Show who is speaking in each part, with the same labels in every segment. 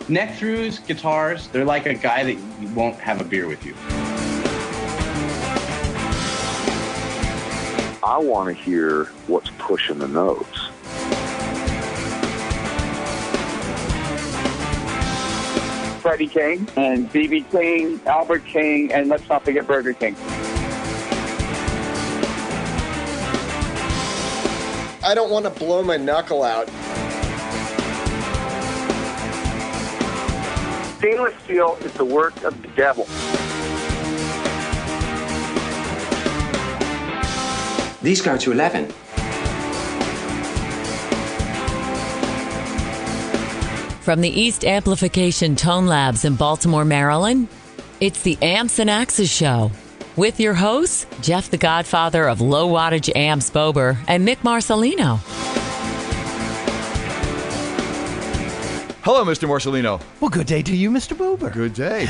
Speaker 1: Neck-throughs, guitars, they're like a guy that won't have a beer with you.
Speaker 2: I want to hear what's pushing the notes.
Speaker 3: Freddie King and B.B. King, Albert King, and let's not forget Burger King.
Speaker 4: I don't want to blow my knuckle out.
Speaker 3: Stainless steel is the work of the devil.
Speaker 5: These go to 11.
Speaker 6: From the East Amplification Tone Labs in Baltimore, Maryland, it's the Amps and Axes Show. With your hosts, Jeff the Godfather of Low Wattage Amps Bober and Mick Marcelino.
Speaker 7: Hello, Mr. Marcelino.
Speaker 8: Well, good day to you, Mr. Bober.
Speaker 7: Good day.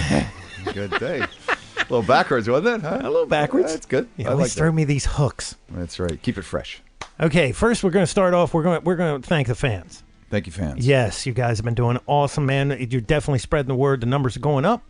Speaker 7: Good day. A little backwards, wasn't it? Huh?
Speaker 8: A little backwards.
Speaker 7: That's good.
Speaker 8: You always throw me these hooks.
Speaker 7: That's right. Keep it fresh.
Speaker 8: Okay, first we're going to start off. We're going to thank the fans.
Speaker 7: Thank you, fans.
Speaker 8: Yes, you guys have been doing awesome, man. You're definitely spreading the word. The numbers are going up.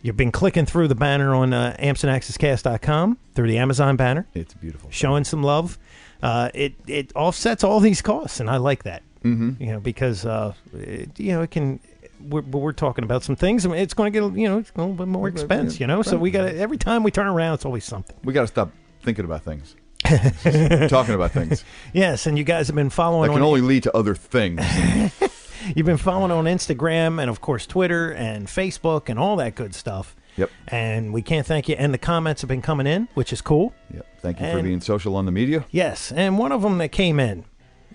Speaker 8: You've been clicking through the banner on ampsandaxescast.com, through the Amazon banner.
Speaker 7: It's beautiful.
Speaker 8: Showing some love. It offsets all these costs, and I like that.
Speaker 7: Mm-hmm.
Speaker 8: You know, because it can. We're talking about some things. I mean, it's going to get it's a little bit more expense. You know, so we got every time we turn around, it's always something.
Speaker 7: We got to stop thinking about things. Talking about things.
Speaker 8: Yes, and you guys have been following.
Speaker 7: That can only lead to other things.
Speaker 8: You've been following on Instagram and, of course, Twitter and Facebook and all that good stuff.
Speaker 7: Yep.
Speaker 8: And we can't thank you. And the comments have been coming in, which is cool.
Speaker 7: Yep. Thank you for being social on the media.
Speaker 8: Yes. And one of them that came in,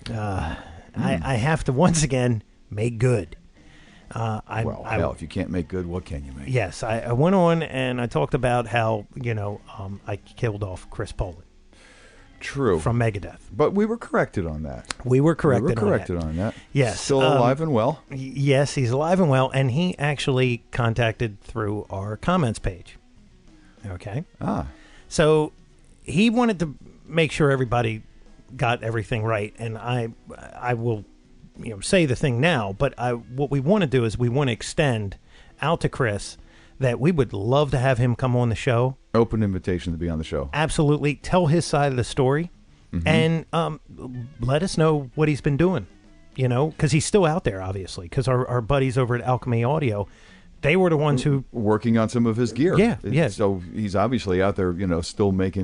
Speaker 8: I have to once again make good.
Speaker 7: Hell, if you can't make good, what can you make?
Speaker 8: Yes. I went on and I talked about how, I killed off Chris Poland.
Speaker 7: True.
Speaker 8: From Megadeth.
Speaker 7: But we were corrected on that.
Speaker 8: We were corrected
Speaker 7: on that.
Speaker 8: Yes.
Speaker 7: Still alive and well.
Speaker 8: Yes, he's alive and well, and he actually contacted through our comments page. Okay? So he wanted to make sure everybody got everything right, and I will say the thing now, but what we want to do is we want to extend out to Chris that we would love to have him come on the show.
Speaker 7: Open invitation to be on the show.
Speaker 8: Absolutely. Tell his side of the story, and let us know what he's been doing, because he's still out there, obviously, because our buddies over at Alchemy Audio, they were the ones who...
Speaker 7: Working on some of his gear.
Speaker 8: Yeah.
Speaker 7: So he's obviously out there, still doing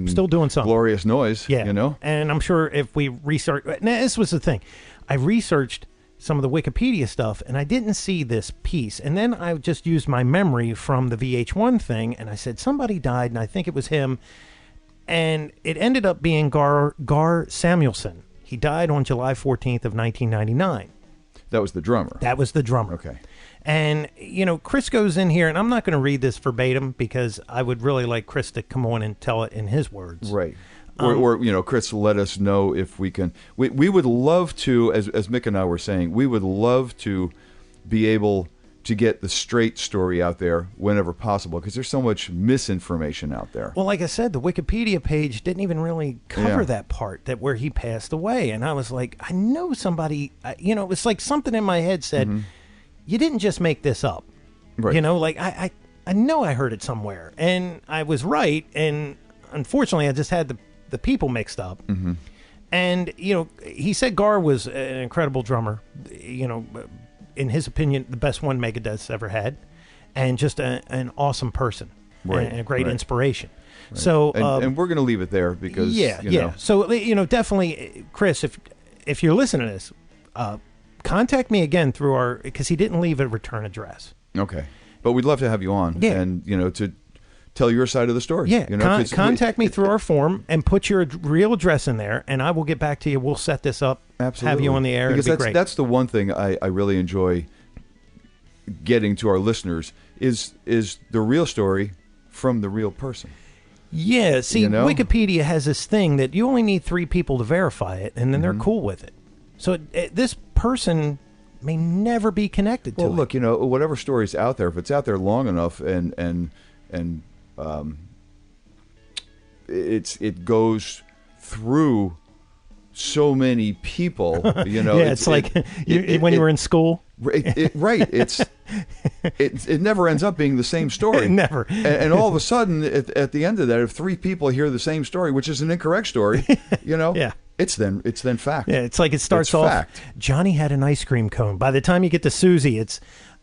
Speaker 8: something.
Speaker 7: Glorious noise,
Speaker 8: And I'm sure if we research... Now, this was the thing. I researched some of the Wikipedia stuff, and I didn't see this piece. And then I just used my memory from the VH1 thing, and I said, somebody died, and I think it was him. And it ended up being Gar Samuelson. He died on July 14th of 1999.
Speaker 7: That was the drummer.
Speaker 8: That was the drummer.
Speaker 7: Okay.
Speaker 8: And, Chris goes in here, and I'm not going to read this verbatim because I would really like Chris to come on and tell it in his words.
Speaker 7: Right. Or Chris, let us know if we can. We would love to, as Mick and I were saying, we would love to be able to get the straight story out there whenever possible, because there's so much misinformation out there.
Speaker 8: Well, like I said, the Wikipedia page didn't even really cover that part, that where he passed away. And I was like, I know somebody, it was like something in my head said, you didn't just make this up.
Speaker 7: Right.
Speaker 8: I know I heard it somewhere. And I was right. And unfortunately, I just had the people mixed up. And he said Gar was an incredible drummer, in his opinion the best one Megadeth's ever had, and just an awesome person, and a great inspiration. So
Speaker 7: and we're going to leave it there because
Speaker 8: so definitely, Chris, if you're listening to this, contact me again through because he didn't leave a return address.
Speaker 7: Okay, but we'd love to have you on, and to tell your side of the story.
Speaker 8: Yeah, contact me through our form and put your real address in there, and I will get back to you. We'll set this up, have you on the air.
Speaker 7: Because
Speaker 8: It'd be great.
Speaker 7: That's the one thing I really enjoy getting to our listeners is the real story from the real person.
Speaker 8: Yeah, see, Wikipedia has this thing that you only need 3 people to verify it, and then they're cool with it. So this person may never be connected to it.
Speaker 7: Well, look, whatever story's out there, if it's out there long enough and it goes through so many people. You know,
Speaker 8: yeah, it's like when you were in school.
Speaker 7: Right. It never ends up being the same story.
Speaker 8: Never.
Speaker 7: And all of a sudden, at the end of that, if 3 people hear the same story, which is an incorrect story, you know,
Speaker 8: yeah.
Speaker 7: It's then fact.
Speaker 8: Yeah, it's like it starts off, fact. Johnny had an ice cream cone. By the time you get to Susie, it's,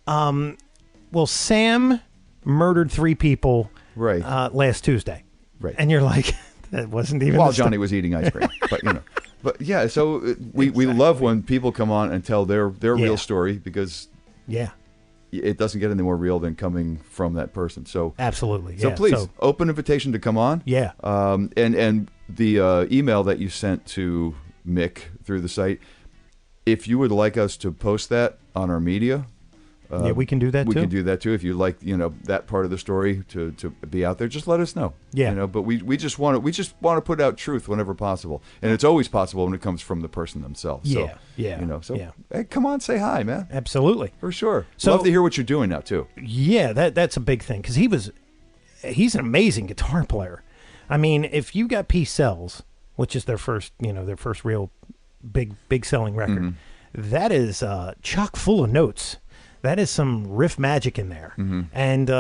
Speaker 8: well, Sam murdered 3 people last Tuesday.
Speaker 7: Right.
Speaker 8: And you're like, that wasn't even
Speaker 7: while Johnny was eating ice cream. But, you know. But, yeah, so we love when people come on and tell their real story because it doesn't get any more real than coming from that person. So
Speaker 8: absolutely.
Speaker 7: So please, open invitation to come on.
Speaker 8: Yeah.
Speaker 7: And the email that you sent to Mick through the site, if you would like us to post that on our media,
Speaker 8: we can do that.
Speaker 7: We can do that too. If you like, you know, that part of the story to be out there, just let us know.
Speaker 8: Yeah.
Speaker 7: You know, but we just want to put out truth whenever possible, and it's always possible when it comes from the person themselves.
Speaker 8: Yeah.
Speaker 7: So,
Speaker 8: yeah.
Speaker 7: You know. So hey, come on, say hi, man.
Speaker 8: Absolutely.
Speaker 7: For sure.
Speaker 8: So,
Speaker 7: love to hear what you're doing now too.
Speaker 8: Yeah, that's a big thing because he's an amazing guitar player. I mean, if you got Peace Sells, which is their first real big selling record, that is chock full of notes. That is some riff magic in there. And,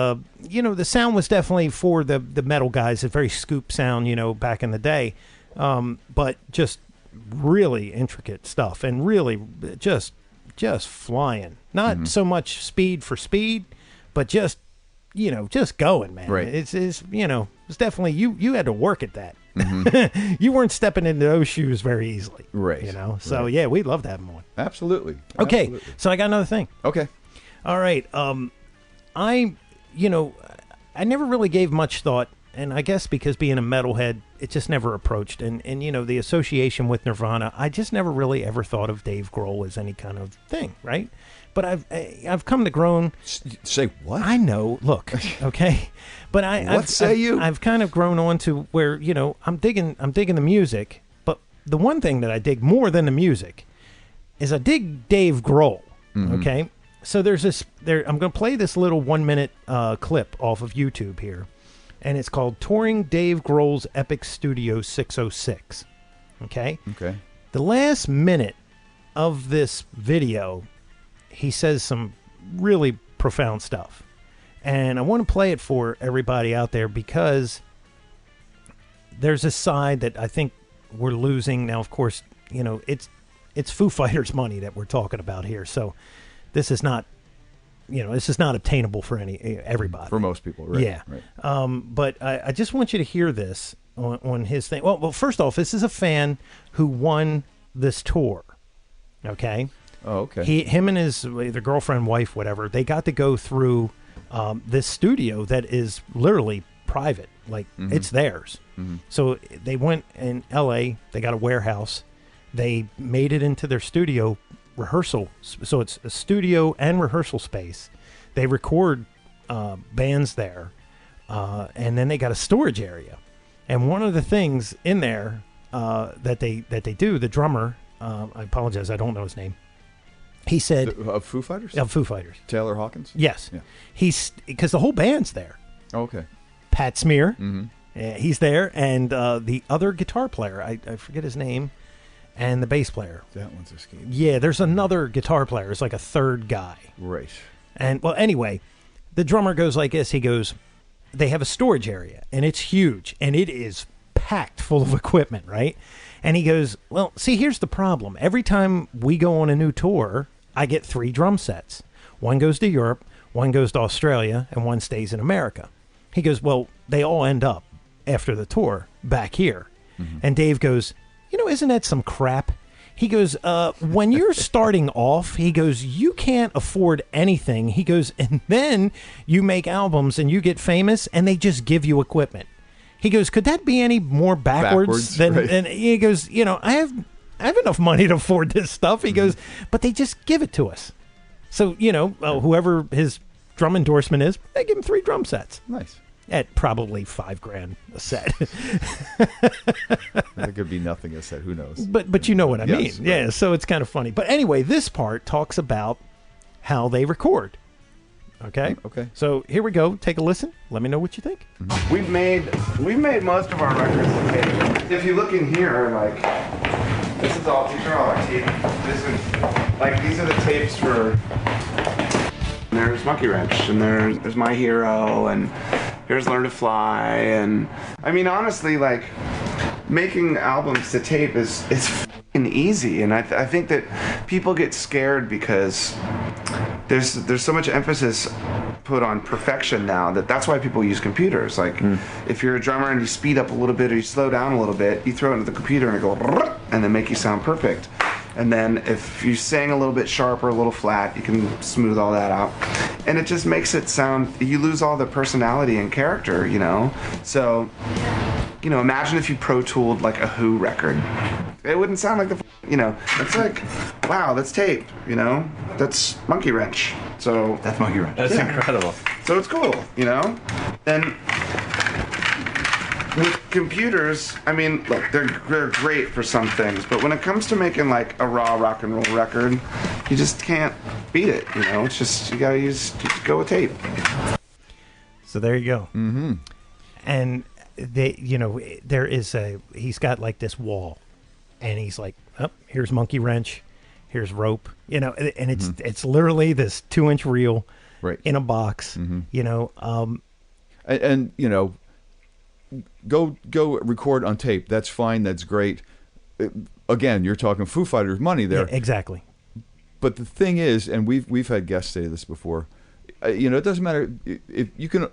Speaker 8: you know, the sound was definitely for the metal guys, a very scoop sound, you know, back in the day. But just really intricate stuff and really just flying. Not so much speed for speed, but just, you know, just going, man.
Speaker 7: Right.
Speaker 8: It's you know, it's definitely, you had to work at that. You weren't stepping into those shoes very easily.
Speaker 7: Right.
Speaker 8: You know, so yeah, we'd love to have them on.
Speaker 7: Absolutely.
Speaker 8: Okay.
Speaker 7: Absolutely.
Speaker 8: So I got another thing.
Speaker 7: Okay.
Speaker 8: All right. I never really gave much thought, and I guess because being a metalhead, it just never approached. And you know, the association with Nirvana, I just never really ever thought of Dave Grohl as any kind of thing, right? But I've come to grown.
Speaker 7: Say what?
Speaker 8: I know. Look, okay, but I've kind of grown on to where, you know, I'm digging the music, but the one thing that I dig more than the music is I dig Dave Grohl. Okay. So there's this. I'm going to play this little 1-minute clip off of YouTube here, and it's called "Touring Dave Grohl's Epic Studio 606." Okay.
Speaker 7: Okay.
Speaker 8: The last minute of this video, he says some really profound stuff, and I want to play it for everybody out there because there's a side that I think we're losing now. Of course, you know, it's Foo Fighters money that we're talking about here, so. This is not, you know, obtainable for everybody.
Speaker 7: For most people, right?
Speaker 8: Yeah. Right. But I just want you to hear this on his thing. Well, first off, this is a fan who won this tour. Okay.
Speaker 7: Oh, okay.
Speaker 8: Him and his either girlfriend, wife, whatever. They got to go through this studio that is literally private, like it's theirs. So they went in L.A. They got a warehouse. They made it into their studio. Rehearsal, so it's a studio and rehearsal space. They record bands there, and then they got a storage area. And one of the things in there that they do, the drummer, I apologize, I don't know his name. He said
Speaker 7: of Foo Fighters.
Speaker 8: Of Foo Fighters.
Speaker 7: Taylor Hawkins.
Speaker 8: Yes.
Speaker 7: Yeah.
Speaker 8: He's because the whole band's there.
Speaker 7: Oh, okay.
Speaker 8: Pat Smear, he's there, and the other guitar player, I forget his name. And the bass player.
Speaker 7: That one's escaped.
Speaker 8: Yeah, there's another guitar player. It's like a third guy.
Speaker 7: Right.
Speaker 8: And, well, anyway, the drummer goes like this. He goes, they have a storage area, and it's huge, and it is packed full of equipment, right? And he goes, well, see, here's the problem. Every time we go on a new tour, I get 3 drum sets. One goes to Europe, one goes to Australia, and one stays in America. He goes, well, they all end up, after the tour, back here. And Dave goes, you know, isn't that some crap? He goes, when you're starting off, he goes, you can't afford anything. He goes, and then you make albums and you get famous and they just give you equipment. He goes, could that be any more backwards than,
Speaker 7: right.
Speaker 8: And he goes, you know, I have enough money to afford this stuff. He goes, but they just give it to us. So, you know, whoever his drum endorsement is, they give him 3 drum sets.
Speaker 7: Nice.
Speaker 8: At probably $5,000 a set.
Speaker 7: That could be nothing a set. Who knows?
Speaker 8: But you know what I mean.
Speaker 7: Right.
Speaker 8: Yeah, so it's kind of funny. But anyway, this part talks about how they record. Okay?
Speaker 7: Okay.
Speaker 8: So here we go. Take a listen. Let me know what you think.
Speaker 9: We've made most of our records. If you look in here, like These are all our tape. These are the tapes for. There's Monkey Wrench, and there's My Hero, and here's Learn to Fly, and I mean, honestly, like, making albums to tape is f***ing easy, and I think that people get scared because there's so much emphasis put on perfection now that's why people use computers. Like, if you're a drummer and you speed up a little bit or you slow down a little bit, you throw it into the computer and it go and then make you sound perfect. And then if you sing a little bit sharp or a little flat, you can smooth all that out. And it just makes it sound, you lose all the personality and character, you know? So, you know, imagine if you Pro Tooled like a Who record. It wouldn't sound like it's like, wow, that's tape, you know? That's Monkey Wrench. So
Speaker 10: that's Monkey Wrench.
Speaker 9: That's incredible. So it's cool, you know? And with computers, I mean, look, they're great for some things, but when it comes to making like a raw rock and roll record, you just can't beat it, you know? It's just, you gotta just go with tape.
Speaker 8: So there you go. Mm-hmm. And he's got like this wall, and he's like, oh, here's Monkey Wrench, here's Rope, you know, and it's literally this 2-inch reel in a box, you know.
Speaker 7: And you know, go record on tape. That's fine. That's great. Again, you're talking Foo Fighters money there.
Speaker 8: Yeah, exactly.
Speaker 7: But the thing is, and we've had guests say this before, you know, it doesn't matter if you can.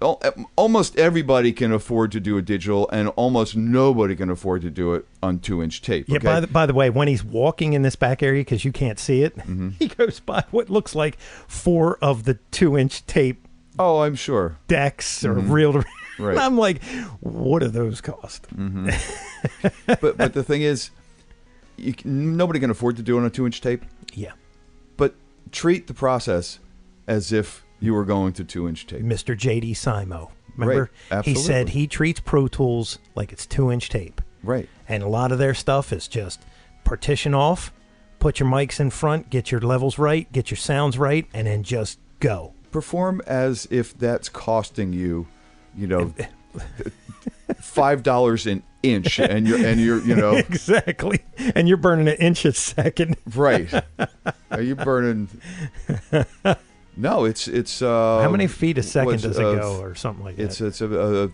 Speaker 7: Almost everybody can afford to do a digital, and almost nobody can afford to do it on 2-inch tape.
Speaker 8: Yeah.
Speaker 7: Okay?
Speaker 8: By the way, when he's walking in this back area, because you can't see it, he goes by what looks like 4 of the 2-inch tape.
Speaker 7: Oh, I'm sure
Speaker 8: decks or reel to reel.
Speaker 7: Right.
Speaker 8: And I'm like, what do those cost?
Speaker 7: But the thing is, nobody can afford to do it on a 2-inch tape.
Speaker 8: Yeah.
Speaker 7: But treat the process as if you were going to 2-inch tape.
Speaker 8: Mr. J.D. Simo, remember?
Speaker 7: Right. Absolutely.
Speaker 8: He said he treats Pro Tools like it's 2-inch tape.
Speaker 7: Right.
Speaker 8: And a lot of their stuff is just partition off, put your mics in front, get your levels right, get your sounds right, and then just go.
Speaker 7: Perform as if that's costing you, you know, $5 an inch, and you're you know,
Speaker 8: exactly, and you're burning an inch a second.
Speaker 7: Right. Are you burning? No, it's
Speaker 8: how many feet a second does it go, or something like that?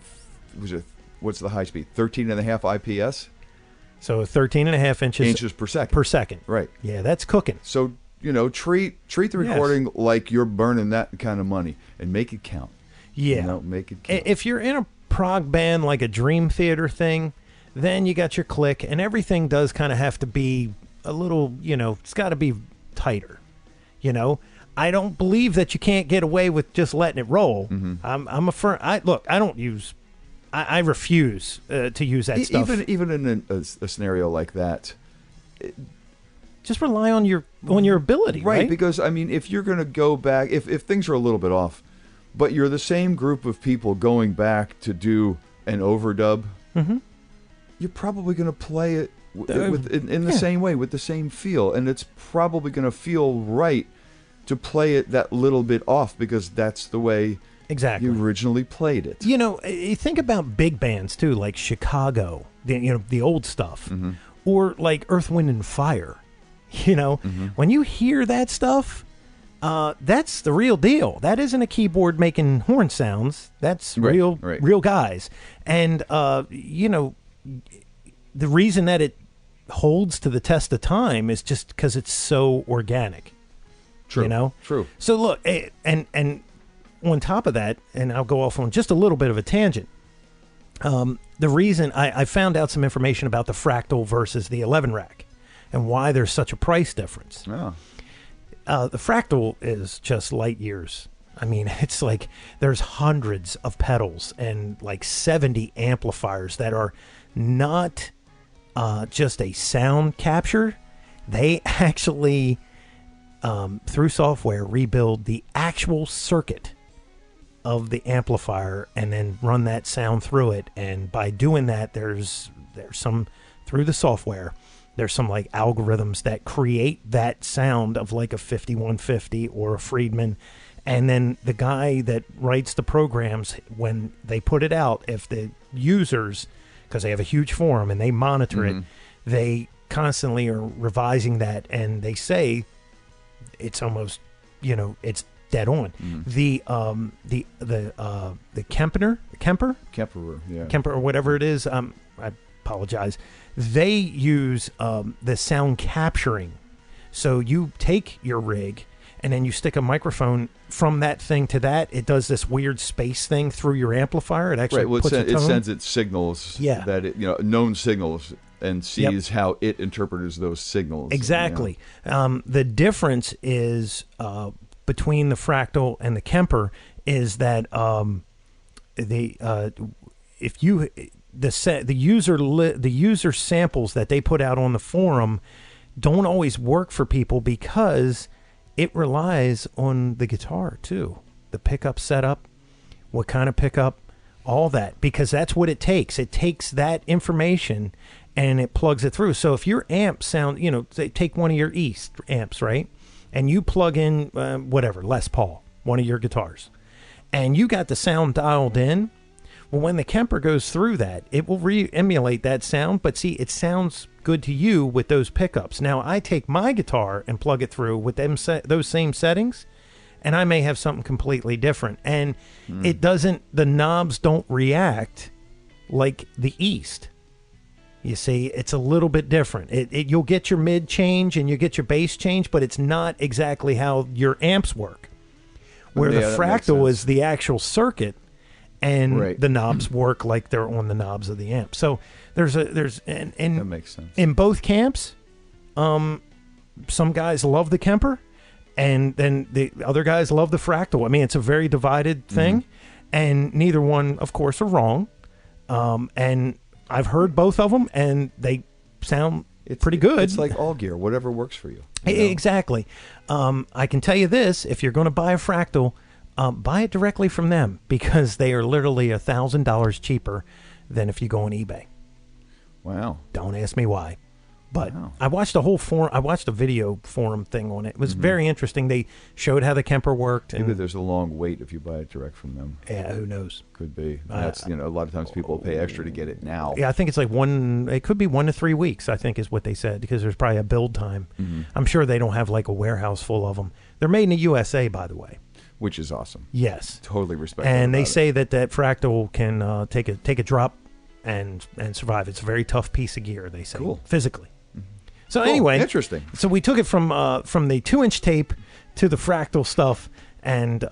Speaker 7: What's the high speed? 13.5 IPS.
Speaker 8: So 13.5 inches
Speaker 7: per second.
Speaker 8: Per second.
Speaker 7: Right.
Speaker 8: Yeah, that's cooking.
Speaker 7: So, you know, treat the recording like you're burning that kind of money, and make it count.
Speaker 8: Yeah.
Speaker 7: You know, make it count.
Speaker 8: If you're in a prog band like a Dream Theater thing, then you got your click, and everything does kind of have to be a little, you know, it's got to be tighter. You know, I don't believe that you can't get away with just letting it roll. I'm a firm. I refuse to use that stuff.
Speaker 7: Even in a scenario like that.
Speaker 8: Just rely on your ability, right?
Speaker 7: Because I mean, if you're going to go back, if things are a little bit off, but you're the same group of people going back to do an overdub, you're probably going to play it in the same way, with the same feel, and it's probably going to feel right to play it that little bit off, because that's the way
Speaker 8: exactly
Speaker 7: you originally played it.
Speaker 8: You know, you think about big bands too, like Chicago, the old stuff, or like Earth, Wind and Fire. You know, when you hear that stuff, that's the real deal. That isn't a keyboard making horn sounds. That's real guys. And you know, the reason that it holds to the test of time is just because it's so organic.
Speaker 7: True.
Speaker 8: You know?
Speaker 7: True.
Speaker 8: So look, and on top of that, and I'll go off on just a little bit of a tangent. The reason I found out some information about the Fractal versus the 11 rack and why there's such a price difference.
Speaker 7: Oh.
Speaker 8: The Fractal is just light years. I mean, it's like there's hundreds of pedals and like 70 amplifiers that are not just a sound capture. They actually, through software, rebuild the actual circuit of the amplifier and then run that sound through it. And by doing that, there's some, through the software, there's some like algorithms that create that sound of like a 5150 or a Friedman. And then the guy that writes the programs, when they put it out, if the users, because they have a huge forum and they monitor it, they constantly are revising that, and they say it's almost, it's dead on. The Kemper,
Speaker 7: yeah.
Speaker 8: Kemper or whatever it is. I apologize. They use the sound capturing. So you take your rig and then you stick a microphone from that thing to that. It does this weird space thing through your amplifier. It actually puts a tone.
Speaker 7: It sends its signals, that it, known signals, and sees how it interprets those signals.
Speaker 8: Exactly. The difference is between the Fractal and the Kemper is that the user samples that they put out on the forum don't always work for people because it relies on the guitar too, the pickup setup, what kind of pickup, all that, because that's what it takes. It takes that information and it plugs it through. So if your amp sound, take one of your East amps, right, and you plug in whatever, Les Paul, one of your guitars, and you got the sound dialed in. Well, when the Kemper goes through that, it will re-emulate that sound, but see, it sounds good to you with those pickups. Now, I take my guitar and plug it through with those same settings, and I may have something completely different. And it doesn't, the knobs don't react like the East. You see, it's a little bit different. You'll get your mid change and you get your bass change, but it's not exactly how your amps work. Where the Fractal is the actual circuit, and the knobs work like they're on the knobs of the amp. So that
Speaker 7: makes sense.
Speaker 8: In both camps, some guys love the Kemper, and then the other guys love the Fractal. I mean, it's a very divided thing, and neither one, of course, are wrong. And I've heard both of them, and they sound pretty good.
Speaker 7: It's like all gear, whatever works for you.
Speaker 8: Exactly. I can tell you this: if you're going to buy a Fractal, buy it directly from them, because they are literally $1,000 cheaper than if you go on eBay.
Speaker 7: Wow.
Speaker 8: Don't ask me why. But I watched a whole forum. I watched a video forum thing on it. It was very interesting. They showed how the Kemper worked. And
Speaker 7: maybe there's a long wait if you buy it direct from them.
Speaker 8: Yeah, who knows?
Speaker 7: Could be. That's a lot of times people pay extra to get it now.
Speaker 8: Yeah, I think it's like it could be 1 to 3 weeks, I think is what they said, because there's probably a build time. I'm sure they don't have like a warehouse full of them. They're made in the USA, by the way.
Speaker 7: Which is awesome.
Speaker 8: Yes.
Speaker 7: Totally respect.
Speaker 8: And they say that Fractal can take a drop and survive. It's a very tough piece of gear, they say.
Speaker 7: Cool.
Speaker 8: Physically. So anyway,
Speaker 7: interesting.
Speaker 8: So we took it from the 2-inch tape to the Fractal stuff, and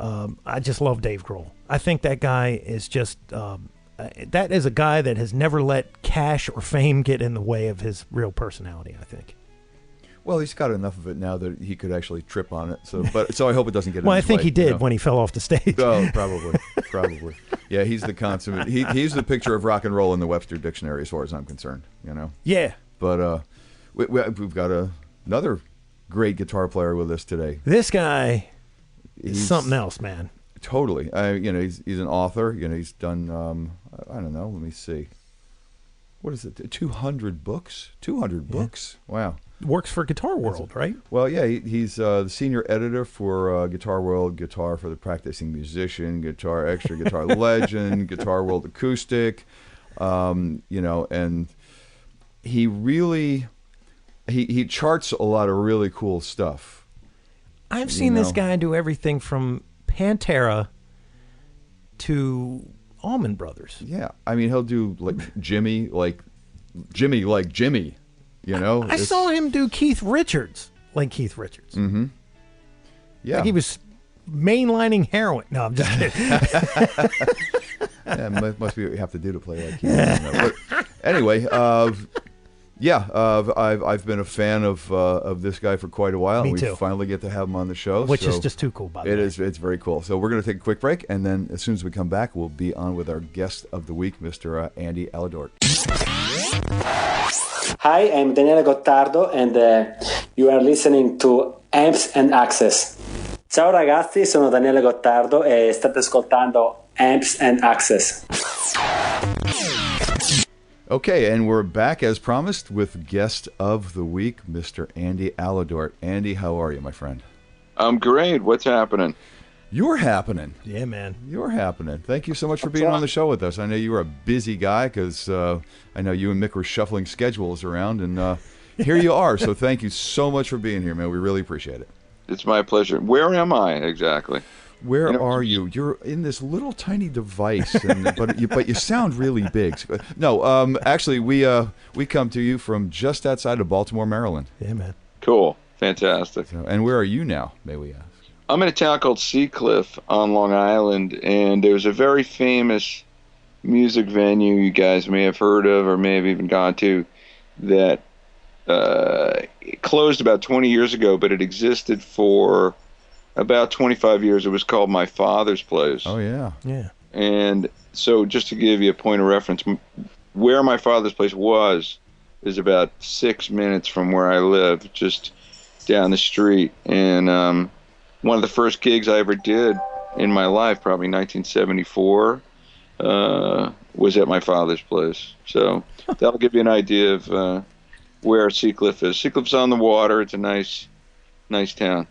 Speaker 8: I just love Dave Grohl. I think that guy is just that is a guy that has never let cash or fame get in the way of his real personality, I think.
Speaker 7: Well, he's got enough of it now that he could actually trip on it. So I hope it doesn't get in
Speaker 8: well,
Speaker 7: his
Speaker 8: I think
Speaker 7: way,
Speaker 8: he did when he fell off the stage.
Speaker 7: Oh, probably. Yeah, he's the consummate. He's the picture of rock and roll in the Webster Dictionary, as far as I'm concerned.
Speaker 8: Yeah.
Speaker 7: But we've got another great guitar player with us today.
Speaker 8: This guy is something else, man.
Speaker 7: Totally. He's an author. He's done. I don't know. Let me see. What is it? 200 books. 200 books. Wow.
Speaker 8: Works for Guitar World, right?
Speaker 7: Well, yeah, he's the senior editor for Guitar World, Guitar for the Practicing Musician, Guitar Extra, Guitar Legend, Guitar World Acoustic, and he really he charts a lot of really cool stuff.
Speaker 8: I've seen this guy do everything from Pantera to Allman Brothers.
Speaker 7: Yeah, I mean, he'll do like Jimmy. I
Speaker 8: saw him do Keith Richards, like Keith Richards.
Speaker 7: Mm-hmm. Yeah.
Speaker 8: Like he was mainlining heroin. No, I'm just kidding.
Speaker 7: Yeah, must be what you have to do to play like Keith. But anyway, I've been a fan of this guy for quite a while.
Speaker 8: Me
Speaker 7: and
Speaker 8: too.
Speaker 7: We finally get to have him on the show.
Speaker 8: Which is just too cool, by the way.
Speaker 7: It's very cool. So we're going to take a quick break, and then as soon as we come back, we'll be on with our guest of the week, Mr. Andy Aledort.
Speaker 10: Hi, I'm Daniele Gottardo, and you are listening to Amps and Access. Ciao ragazzi, sono Daniele Gottardo e state ascoltando Amps and Access.
Speaker 7: Okay, and we're back as promised with guest of the week, Mr. Andy Aledort. Andy, how are you, my friend?
Speaker 2: I'm great. What's happening?
Speaker 7: You're happening.
Speaker 8: Yeah, man.
Speaker 7: You're happening. Thank you so much for being on the show with us. I know you were a busy guy because I know you and Mick were shuffling schedules around, and here you are. So thank you so much for being here, man. We really appreciate it.
Speaker 2: It's my pleasure. Where am I exactly?
Speaker 7: Where are you? You're in this little tiny device, but you sound really big. No, actually, we come to you from just outside of Baltimore, Maryland.
Speaker 8: Yeah, man.
Speaker 2: Cool. Fantastic.
Speaker 7: So, and where are you now, may we ask?
Speaker 2: I'm in a town called Seacliff on Long Island, and there's a very famous music venue you guys may have heard of or may have even gone to that it closed about 20 years ago, but it existed for about 25 years. It was called My Father's Place.
Speaker 7: Oh, yeah.
Speaker 8: Yeah.
Speaker 2: And so just to give you a point of reference, where My Father's Place was is about 6 minutes from where I live, just down the street. And one of the first gigs I ever did in my life, probably 1974, was at My Father's Place. So that'll give you an idea of where Seacliff is. Seacliff's on the water. It's a nice town.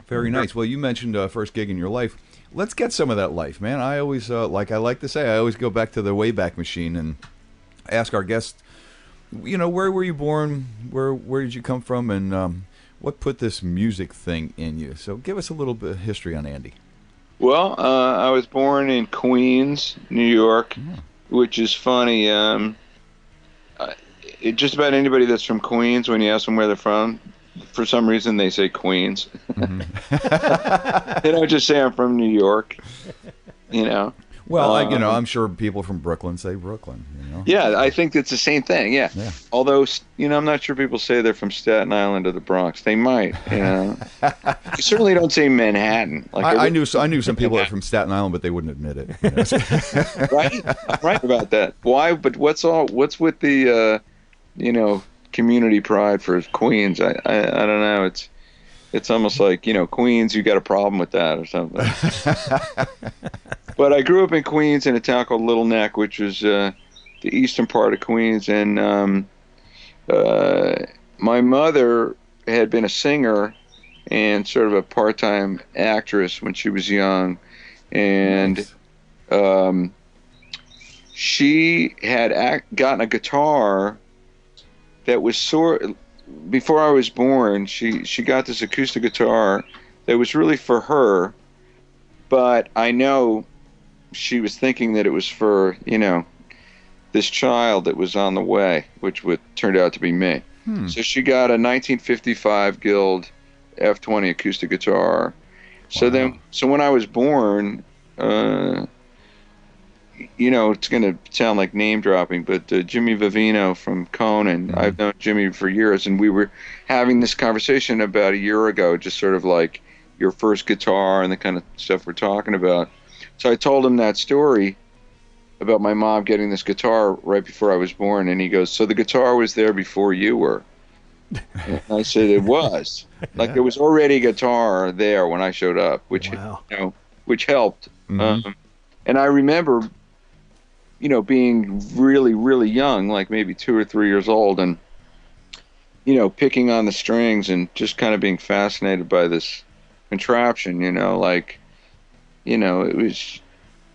Speaker 7: Very nice. Well, you mentioned first gig in your life. Let's get some of that life, man. I always, like I like to say, I always go back to the Wayback Machine and ask our guests, where were you born? Where did you come from? And what put this music thing in you? So give us a little bit of history on Andy.
Speaker 2: Well, I was born in Queens, New York, which is funny. Just about anybody that's from Queens, when you ask them where they're from, for some reason they say Queens. Mm-hmm. They don't just say I'm from New York.
Speaker 7: Well, I'm sure people from Brooklyn say Brooklyn.
Speaker 2: Yeah, I think it's the same thing. Yeah. Although I'm not sure people say they're from Staten Island or the Bronx. They might. You certainly don't say Manhattan.
Speaker 7: I knew some people that are from Staten Island, but they wouldn't admit it.
Speaker 2: Right? I'm right about that. Why? But what's with the community pride for Queens? I don't know. It's almost like Queens. You got a problem with that or something. But I grew up in Queens in a town called Little Neck, which is the eastern part of Queens, and my mother had been a singer and sort of a part-time actress when she was young, and she had gotten a guitar that was before I was born. She got this acoustic guitar that was really for her, but I know she was thinking that it was for this child that was on the way, which turned out to be me. So she got a 1955 Guild F20 acoustic guitar. So when I was born, it's going to sound like name dropping, but Jimmy Vivino from Conan, I've known Jimmy for years, and we were having this conversation about a year ago, just sort of like your first guitar and the kind of stuff we're talking about. So I told him that story about my mom getting this guitar right before I was born, and he goes, "So the guitar was there before you were?" And I said, "It was." Like there was already a guitar there when I showed up, which which helped. Mm-hmm. And I remember, being really, really young, like maybe 2 or 3 years old, and picking on the strings and just kind of being fascinated by this contraption. It was,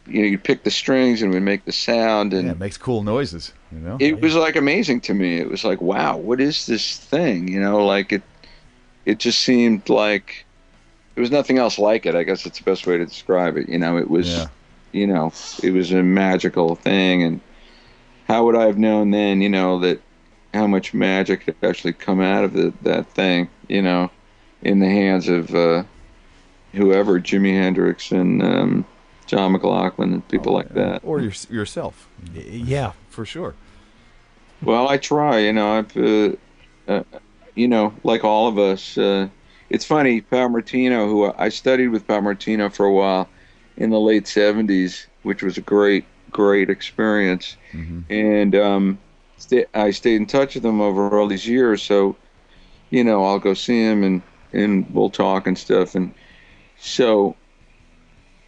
Speaker 2: you pick the strings and it would make the sound, and
Speaker 7: it makes cool noises.
Speaker 2: It was like amazing to me. It was like, wow, what is this thing? It just seemed like there was nothing else like it. I guess it's the best way to describe it. It was, it was a magical thing. And how would I have known then, that how much magic had actually come out of that thing, in the hands of whoever, Jimi Hendrix and John McLaughlin and people like that.
Speaker 7: Or yourself.
Speaker 8: Yeah,
Speaker 7: for sure.
Speaker 2: Well, I try, I've, like all of us. It's funny, Pat Martino, who I studied with Pat Martino for a while in the late 70s, which was a great, great experience. Mm-hmm. And I stayed in touch with him over all these years. So, I'll go see him and we'll talk and stuff. And so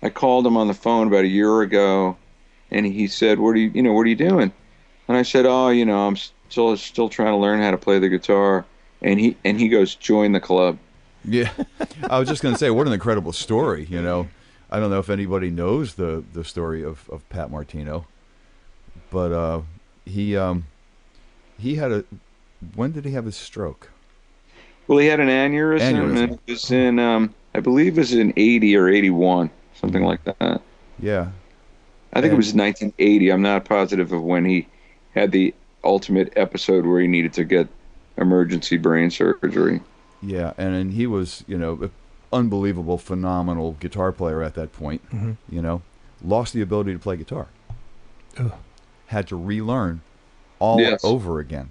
Speaker 2: I called him on the phone about a year ago, and he said, what are you doing? And I said, I'm still trying to learn how to play the guitar. And he goes, join the club.
Speaker 7: Yeah. I was just going to say, what an incredible story. I don't know if anybody knows the story of Pat Martino, but he had when did he have his stroke?
Speaker 2: Well, he had an aneurysm. And it was in, I believe it was in 80 or 81, something like that.
Speaker 7: Yeah.
Speaker 2: I think it was 1980. I'm not positive of when he had the ultimate episode where he needed to get emergency brain surgery.
Speaker 7: Yeah, and he was, an unbelievable, phenomenal guitar player at that point. Lost the ability to play guitar.
Speaker 8: Ugh.
Speaker 7: Had to relearn all over again.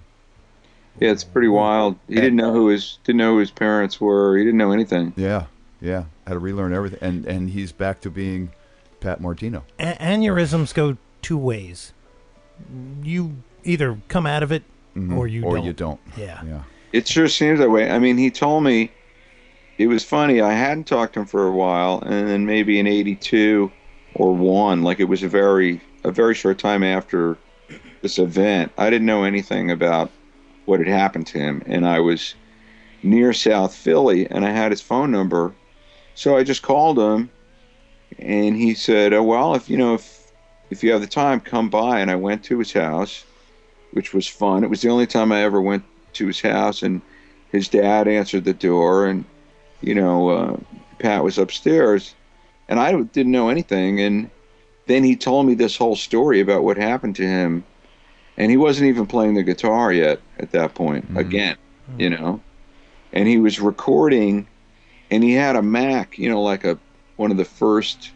Speaker 2: Yeah, it's pretty wild. He didn't know who his parents were. He didn't know anything.
Speaker 7: Yeah. Had to relearn everything, and he's back to being Pat Martino.
Speaker 8: Aneurysms go two ways. You either come out of it, or you don't. Yeah.
Speaker 2: It sure seems that way. I mean, he told me, it was funny. I hadn't talked to him for a while, and then maybe in 82 or 1, like it was a very short time after this event, I didn't know anything about what had happened to him, and I was near South Philly, and I had his phone number, so I just called him, and he said, "Oh, well, if you have the time, come by." And I went to his house, which was fun. It was the only time I ever went to his house, and his dad answered the door, and Pat was upstairs, and I didn't know anything, and then he told me this whole story about what happened to him. And he wasn't even playing the guitar yet at that point, again, And he was recording, and he had a Mac, like one of the first,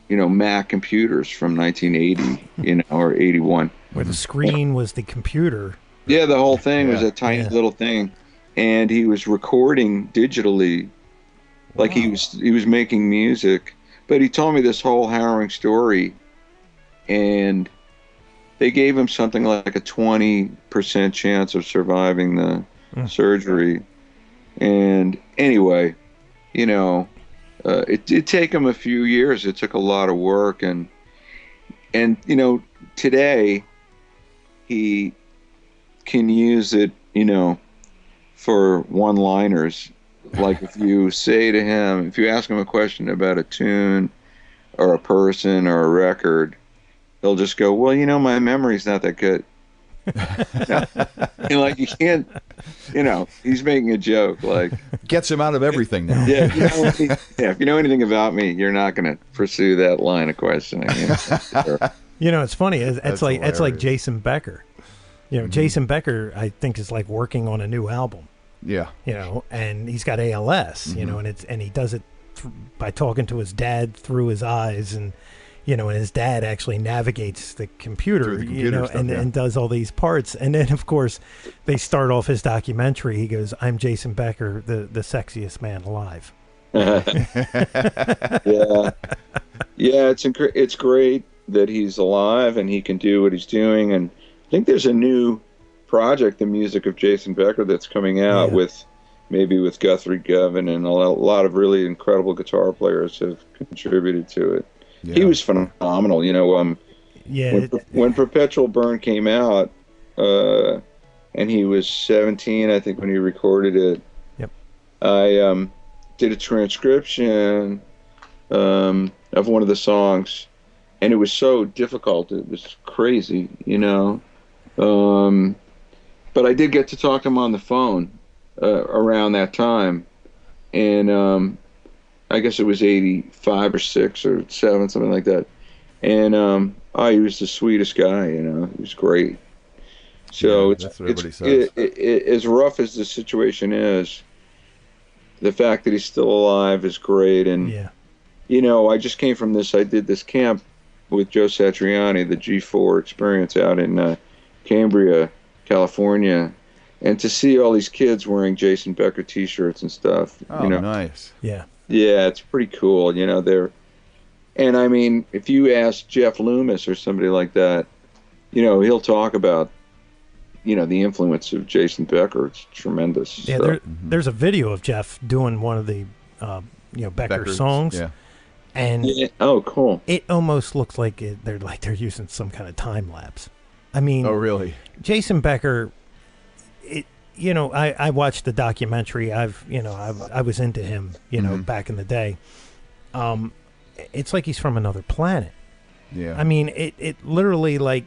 Speaker 2: Mac computers from 1980, or 81.
Speaker 8: Where the screen was the computer.
Speaker 2: Yeah, the whole thing was a tiny little thing. And he was recording digitally, like he was making music. But he told me this whole harrowing story, and they gave him something like a 20% chance of surviving the surgery. And anyway, it did take him a few years. It took a lot of work. And today he can use it, for one-liners. Like if you ask him a question about a tune or a person or a record, they'll just go, "Well, my memory's not that good." You can't, he's making a joke. Like,
Speaker 7: gets him out of everything now.
Speaker 2: Yeah, if you know anything about me, you're not going to pursue that line of questioning.
Speaker 8: It's funny. It's like Jason Becker. Jason Becker, I think, is like working on a new album.
Speaker 7: Yeah.
Speaker 8: And he's got ALS. And he does it by talking to his dad through his eyes, and and his dad actually navigates the computer, and does all these parts. And then, of course, they start off his documentary. He goes, "I'm Jason Becker, the sexiest man alive."
Speaker 2: Yeah, it's great that he's alive and he can do what he's doing. And I think there's a new project, the music of Jason Becker, that's coming out with Guthrie Govan, and a lot of really incredible guitar players have contributed to it. Yeah. He was phenomenal, when Perpetual Burn came out, and he was 17, I think, when he recorded it.
Speaker 8: Yep.
Speaker 2: I did a transcription of one of the songs, and it was so difficult. It was crazy, but I did get to talk to him on the phone around that time, and I guess it was 85 or 6 or 7, something like that. And he was the sweetest guy, he was great. So
Speaker 7: that's what everybody says.
Speaker 2: As rough as the situation is, the fact that he's still alive is great. And I just came from this. I did this camp with Joe Satriani, the G4 experience out in Cambria, California, and to see all these kids wearing Jason Becker T-shirts and stuff.
Speaker 7: Nice.
Speaker 8: Yeah.
Speaker 2: Yeah, it's pretty cool. And I mean, if you ask Jeff Loomis or somebody like that, he'll talk about, the influence of Jason Becker. It's tremendous.
Speaker 8: Yeah, there's a video of Jeff doing one of the, Becker songs.
Speaker 7: Yeah.
Speaker 8: And
Speaker 2: oh, cool.
Speaker 8: It almost looks like they're using some kind of time lapse. I mean,
Speaker 7: oh, really?
Speaker 8: Jason Becker. I watched the documentary. I was into him, back in the day. It's like he's from another planet.
Speaker 7: Yeah.
Speaker 8: I mean, it literally, like,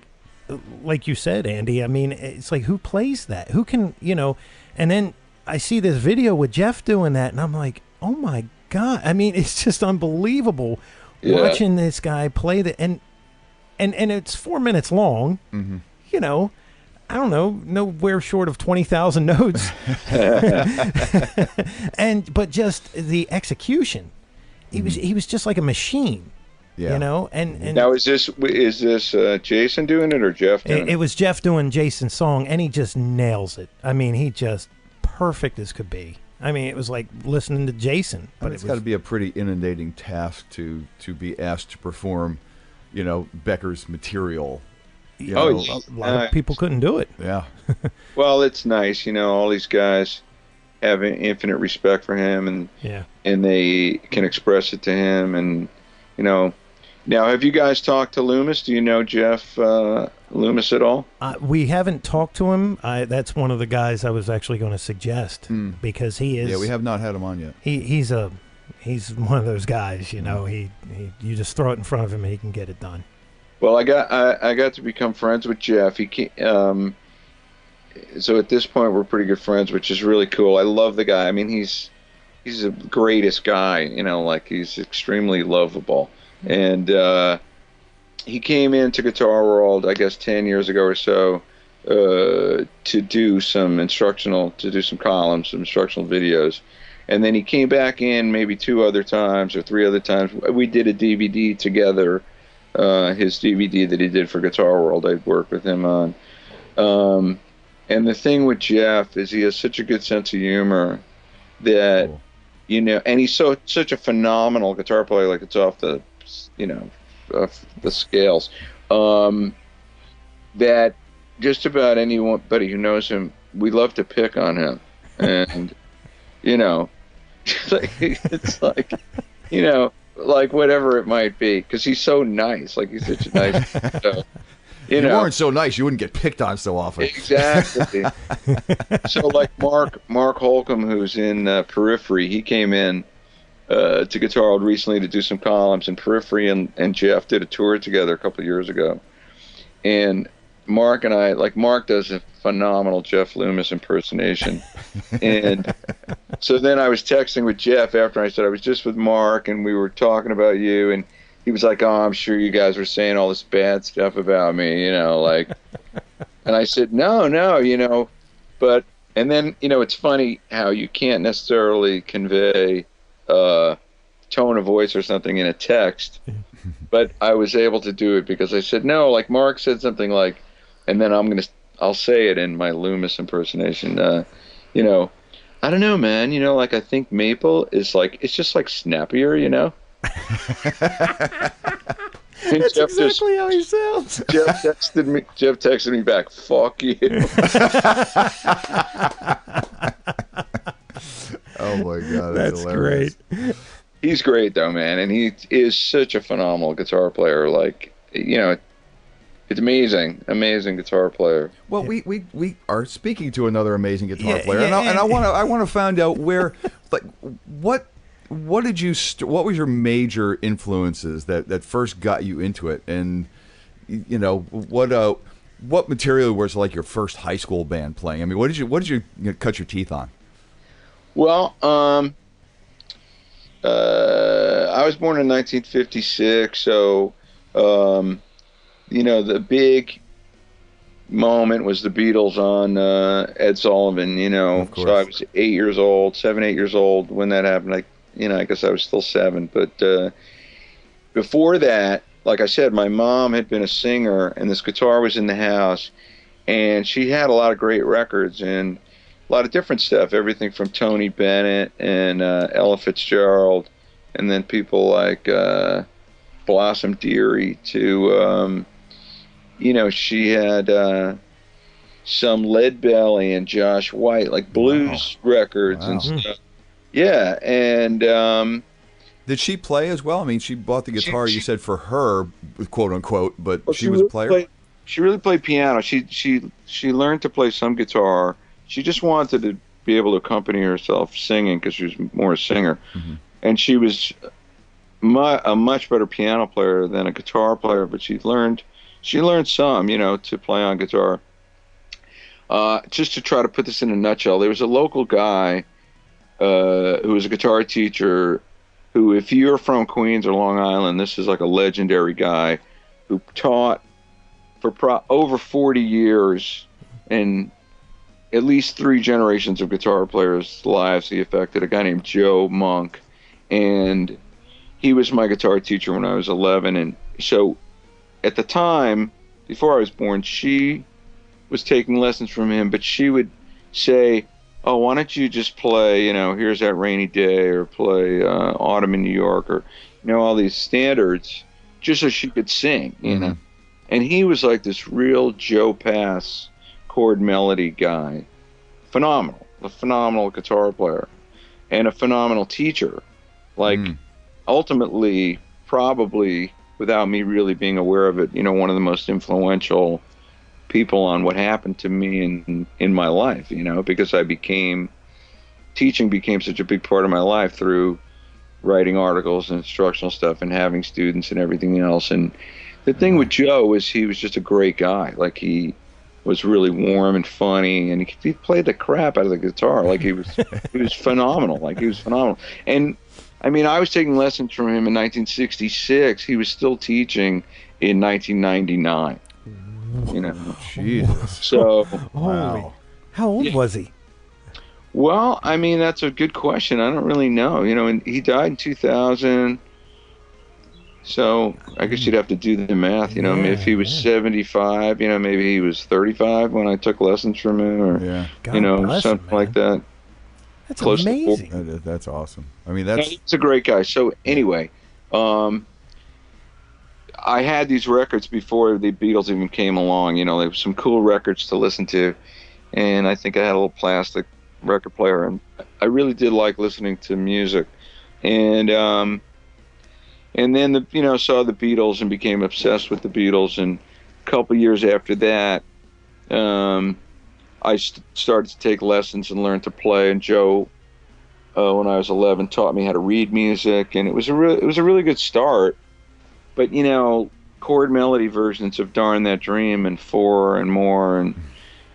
Speaker 8: like you said, Andy, I mean, it's like, who plays that? Who can, and then I see this video with Jeff doing that, and I'm like, oh my God. I mean, it's just unbelievable watching this guy play that. And it's 4 minutes long, I don't know, nowhere short of 20,000 notes. But just the execution, he was just like a machine.
Speaker 2: Yeah.
Speaker 8: And
Speaker 2: now is this Jason doing it or Jeff doing it?
Speaker 8: It was Jeff doing Jason's song, and he just nails it. I mean, he just perfect as could be. I mean, it was like listening to Jason.
Speaker 7: But it's got to be a pretty inundating task to be asked to perform, Becker's material.
Speaker 8: A lot of people couldn't do it.
Speaker 7: Yeah.
Speaker 2: Well, it's nice, all these guys have infinite respect for him, and they can express it to him, and Now, have you guys talked to Loomis? Do you know Jeff Loomis at all?
Speaker 8: We haven't talked to him. That's one of the guys I was actually going to suggest because he is.
Speaker 7: Yeah, we have not had him on yet.
Speaker 8: He's one of those guys. He you just throw it in front of him and he can get it done.
Speaker 2: Well, I got to become friends with Jeff. So at this point we're pretty good friends, which is really cool. I love the guy. I mean, he's the greatest guy. He's extremely lovable. And he came into Guitar World, I guess, 10 years ago or so, to do some columns, some instructional videos. And then he came back in maybe 2 other times or 3 other times. We did a DVD together, his DVD that he did for Guitar World. I'd worked with him on. And the thing with Jeff is he has such a good sense of humor that, and he's such a phenomenal guitar player, like it's off the the scales, that just about anybody who knows him, we love to pick on him, and it's like whatever it might be, because he's so nice. Like, he's such a nice.
Speaker 7: If you weren't so nice, you wouldn't get picked on so often.
Speaker 2: Exactly. So like Mark Holcomb, who's in Periphery, he came in to Guitar World recently to do some columns, and Periphery and Jeff did a tour together a couple of years ago. And Mark and I, Mark does a phenomenal Jeff Loomis impersonation. And so then I was texting with Jeff after I said I was just with Mark and we were talking about you, and he was like, "Oh, I'm sure you guys were saying all this bad stuff about me, and I said, no, but, and then, it's funny how you can't necessarily convey tone of voice or something in a text, but I was able to do it because I said, no, like Mark said something like, and then I'll say it in my Loomis impersonation, I don't know, man, I think Maple is it's just snappier,
Speaker 8: That's exactly how he sounds.
Speaker 2: Jeff texted me back, "Fuck you."
Speaker 7: Oh my God,
Speaker 8: that's
Speaker 7: hilarious.
Speaker 8: Great.
Speaker 2: He's great though, man, and he is such a phenomenal guitar player. It's amazing guitar player.
Speaker 7: Well, we are speaking to another amazing guitar player, and I want to find out where, what was your major influences that first got you into it, and what material was like your first high school band playing? I mean, what did you cut your teeth on?
Speaker 2: Well, I was born in 1956, so the big moment was the Beatles on Ed Sullivan. So I was 8 years old, 8 years old when that happened. I guess I was still 7, but before that, like I said, my mom had been a singer, and this guitar was in the house, and she had a lot of great records and a lot of different stuff, everything from Tony Bennett and Ella Fitzgerald, and then people like Blossom Dearie to, she had some Lead Belly and Josh White, like blues records and stuff. Yeah, and
Speaker 7: did she play as well? I mean, she bought the guitar, you said, for her, quote unquote, but she was
Speaker 2: really
Speaker 7: a player.
Speaker 2: She really played piano. She learned to play some guitar. She just wanted to be able to accompany herself singing because she was more a singer, and she was a much better piano player than a guitar player. But she learned She learned some, to play on guitar. Just to try to put this in a nutshell, there was a local guy who was a guitar teacher who, if you're from Queens or Long Island, this is like a legendary guy who taught for over 40 years and at least 3 generations of guitar players' lives he affected, a guy named Joe Monk. And he was my guitar teacher when I was 11. And so at the time, before I was born, she was taking lessons from him, but she would say, oh, why don't you just play, Here's That Rainy Day, or play Autumn in New York, or, all these standards, just so she could sing, And he was like this real Joe Pass chord melody guy. Phenomenal. A phenomenal guitar player. And a phenomenal teacher. Like, ultimately, probably, without me really being aware of it, one of the most influential people on what happened to me in my life, because teaching became such a big part of my life through writing articles and instructional stuff and having students and everything else. And the thing with Joe was he was just a great guy. Like, he was really warm and funny, and he played the crap out of the guitar. Like, he was phenomenal. Like, he was phenomenal. And I mean, I was taking lessons from him in 1966. He was still teaching in 1999.
Speaker 7: Jesus.
Speaker 2: So,
Speaker 8: wow. How old was he?
Speaker 2: Well, I mean, that's a good question. I don't really know. And he died in 2000. So I guess you'd have to do the math. If he was 75, maybe he was 35 when I took lessons from him, or something like that.
Speaker 8: That's amazing.
Speaker 7: That's awesome. I mean,
Speaker 2: he's a great guy. So anyway, I had these records before the Beatles even came along. There were some cool records to listen to, and I think I had a little plastic record player, and I really did like listening to music. And then saw the Beatles and became obsessed with the Beatles. And a couple years after that, I started to take lessons and learn to play. And Joe, when I was 11, taught me how to read music, and it was a really good start. But chord melody versions of "Darn That Dream" and "Four" and more, and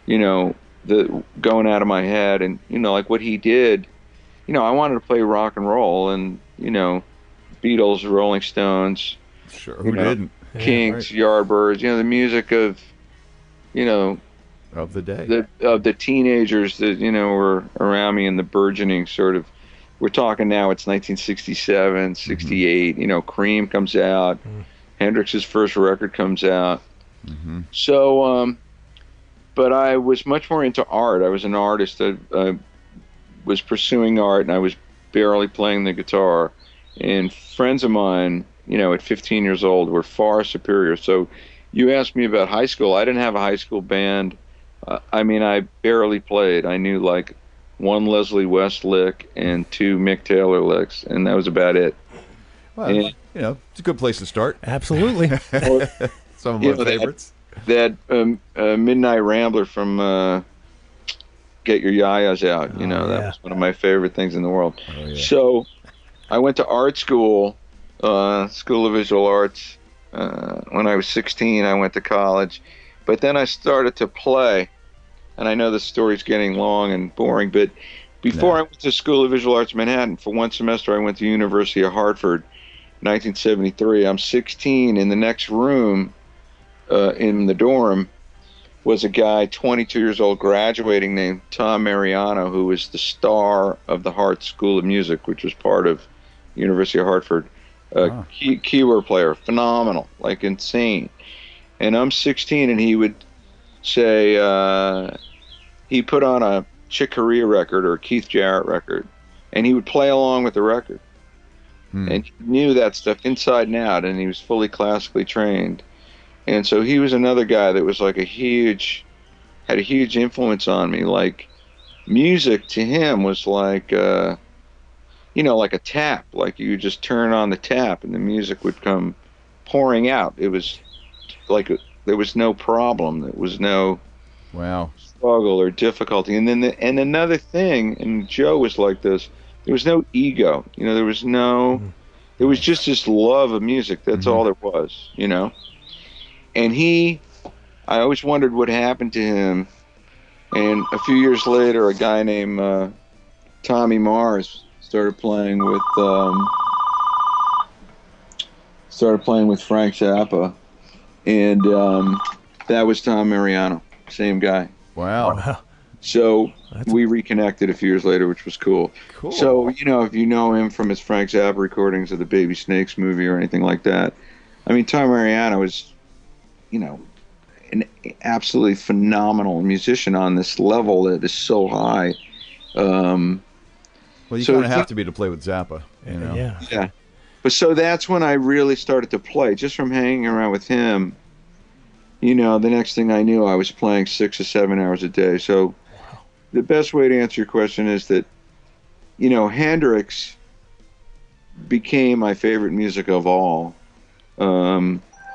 Speaker 2: the going out of my head, and like what he did. I wanted to play rock and roll, and Beatles, Rolling Stones,
Speaker 7: sure, who didn't?
Speaker 2: Kinks, yeah, right. Yardbirds, the music of
Speaker 7: of the day,
Speaker 2: of the teenagers that were around me in the burgeoning sort of. We're talking now, it's 1967, 68, Cream comes out, Hendrix's first record comes out. So, but I was much more into art. I was an artist. I was pursuing art, and I was barely playing the guitar. And friends of mine, at 15 years old, were far superior. So you asked me about high school. I didn't have a high school band. I barely played. I knew like 1 Leslie West lick and 2 Mick Taylor licks, and that was about it.
Speaker 7: Well, it's a good place to start.
Speaker 8: Absolutely.
Speaker 7: Some of my favorites.
Speaker 2: That Midnight Rambler from Get Your Yayas Out. That was one of my favorite things in the world. Oh, yeah. So I went to art school, School of Visual Arts. When I was 16, I went to college. But then I started to play. And I know the story's getting long and boring, but before I went to School of Visual Arts Manhattan, for 1 semester I went to University of Hartford, 1973. I'm 16. In the next room in the dorm was a guy, 22 years old, graduating, named Tom Mariano, who was the star of the Hart School of Music, which was part of University of Hartford. Keyboard player, phenomenal, like insane. And I'm 16, and he would say he put on a Chick Corea record or a Keith Jarrett record, and he would play along with the record. And he knew that stuff inside and out, and he was fully classically trained. And so he was another guy that was like had a huge influence on me. Like, music to him was like like a tap. Like, you just turn on the tap and the music would come pouring out. It was like there was no problem. There was no struggle or difficulty. And then and another thing, and Joe was like this, there was no ego. There was just this love of music. That's all there was, And I always wondered what happened to him. And a few years later, a guy named Tommy Mars started playing with Frank Zappa, and that was Tom Mariano, same guy.
Speaker 7: Wow.
Speaker 2: So we reconnected a few years later, which was cool.
Speaker 7: Cool.
Speaker 2: So, if you know him from his Frank Zappa recordings of the Baby Snakes movie or anything like that, I mean, Tom Mariano is, an absolutely phenomenal musician on this level that is so high.
Speaker 7: Well, you kind of have to be to play with Zappa,
Speaker 2: Yeah. But so that's when I really started to play, just from hanging around with him. The next thing I knew, I was playing 6 or 7 hours a day. So the best way to answer your question is that, Hendrix became my favorite music of all.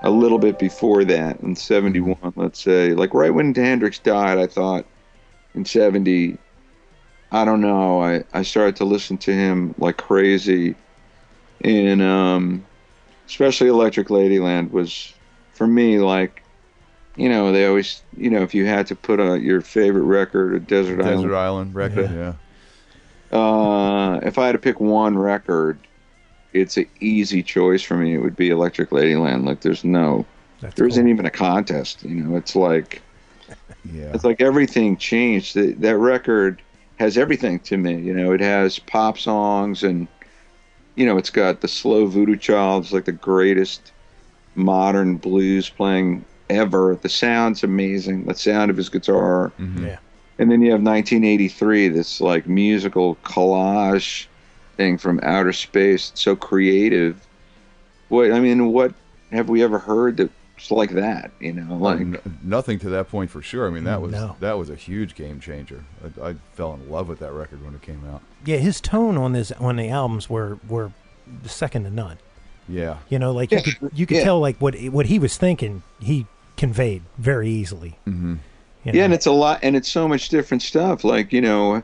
Speaker 2: A little bit before that, in 71, let's say. Like right when Hendrix died, I thought in 70, I don't know, I started to listen to him like crazy. And especially Electric Ladyland was, for me, like, they always, if you had to put your favorite record, a Desert
Speaker 7: Island record, yeah.
Speaker 2: If I had to pick one record, it's an easy choice for me. It would be Electric Ladyland. Like, there isn't even a contest. It's like, it's like everything changed. That record has everything to me. It has pop songs, and it's got the slow Voodoo Child. It's like the greatest modern blues playing ever. The sound's amazing. The sound of his guitar.
Speaker 7: Mm-hmm. Yeah.
Speaker 2: And then you have 1983, this like musical collage thing from outer space. It's so creative. What have we ever heard that's like that?
Speaker 7: Nothing to that point for sure. I mean, that was a huge game changer. I fell in love with that record when it came out.
Speaker 8: Yeah, his tone on the albums were second to none.
Speaker 7: Yeah.
Speaker 8: You could tell like what he was thinking, he conveyed very easily.
Speaker 7: Mm-hmm.
Speaker 2: Yeah, and it's a lot, and it's so much different stuff. Like, we all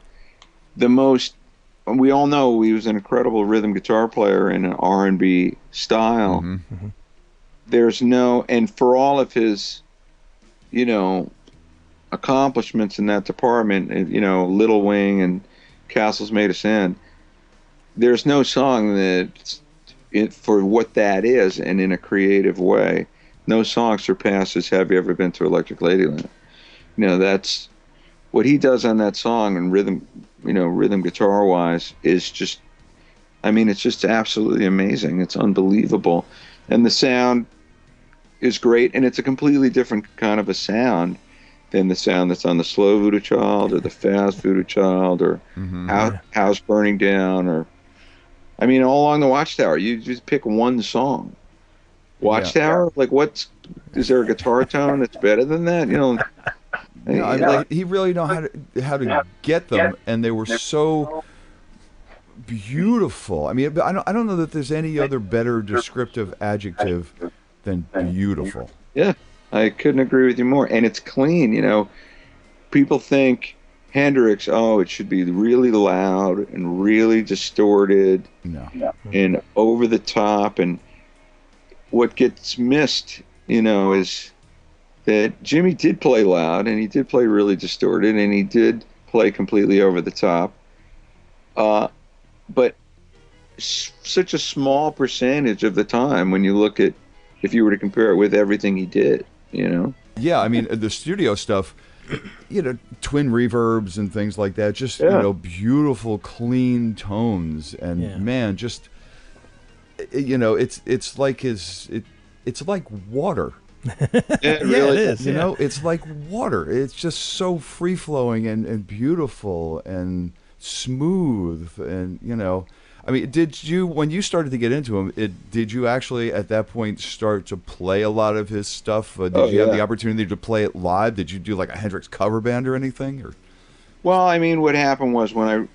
Speaker 2: know he was an incredible rhythm guitar player in an R&B style.
Speaker 7: Mm-hmm.
Speaker 2: And for all of his, accomplishments in that department, Little Wing and Castles Made Us In, there's no song for what that is and in a creative way, no song surpasses Have You Ever Been to Electric Ladyland? That's what he does on that song, and rhythm guitar wise is just, it's just absolutely amazing. It's unbelievable. And the sound is great, and it's a completely different kind of a sound than the sound that's on the slow Voodoo Child or the fast Voodoo Child or House Burning Down or, all along the Watchtower. You just pick one song. Watchtower? Like, is there a guitar tone that's better than that?
Speaker 7: He really know how to get them, and they were so beautiful. I don't know that there's any other better descriptive adjective than beautiful.
Speaker 2: Yeah, I couldn't agree with you more. And it's clean. People think Hendrix, it should be really loud and really distorted and over the top. And what gets missed, is that Jimmy did play loud, and he did play really distorted, and he did play completely over the top. But such a small percentage of the time when you look at, if you were to compare it with everything he did,
Speaker 7: Yeah, the studio stuff, twin reverbs and things like that, just, beautiful, clean tones. And man, just, it's like it's like water.
Speaker 2: It really
Speaker 8: is.
Speaker 7: It's like water. It's just so free flowing and beautiful and smooth. And did you, when you started to get into him, did you actually at that point start to play a lot of his stuff? Did you have the opportunity to play it live? Did you do like a Hendrix cover band or anything? Or
Speaker 2: well, what happened was when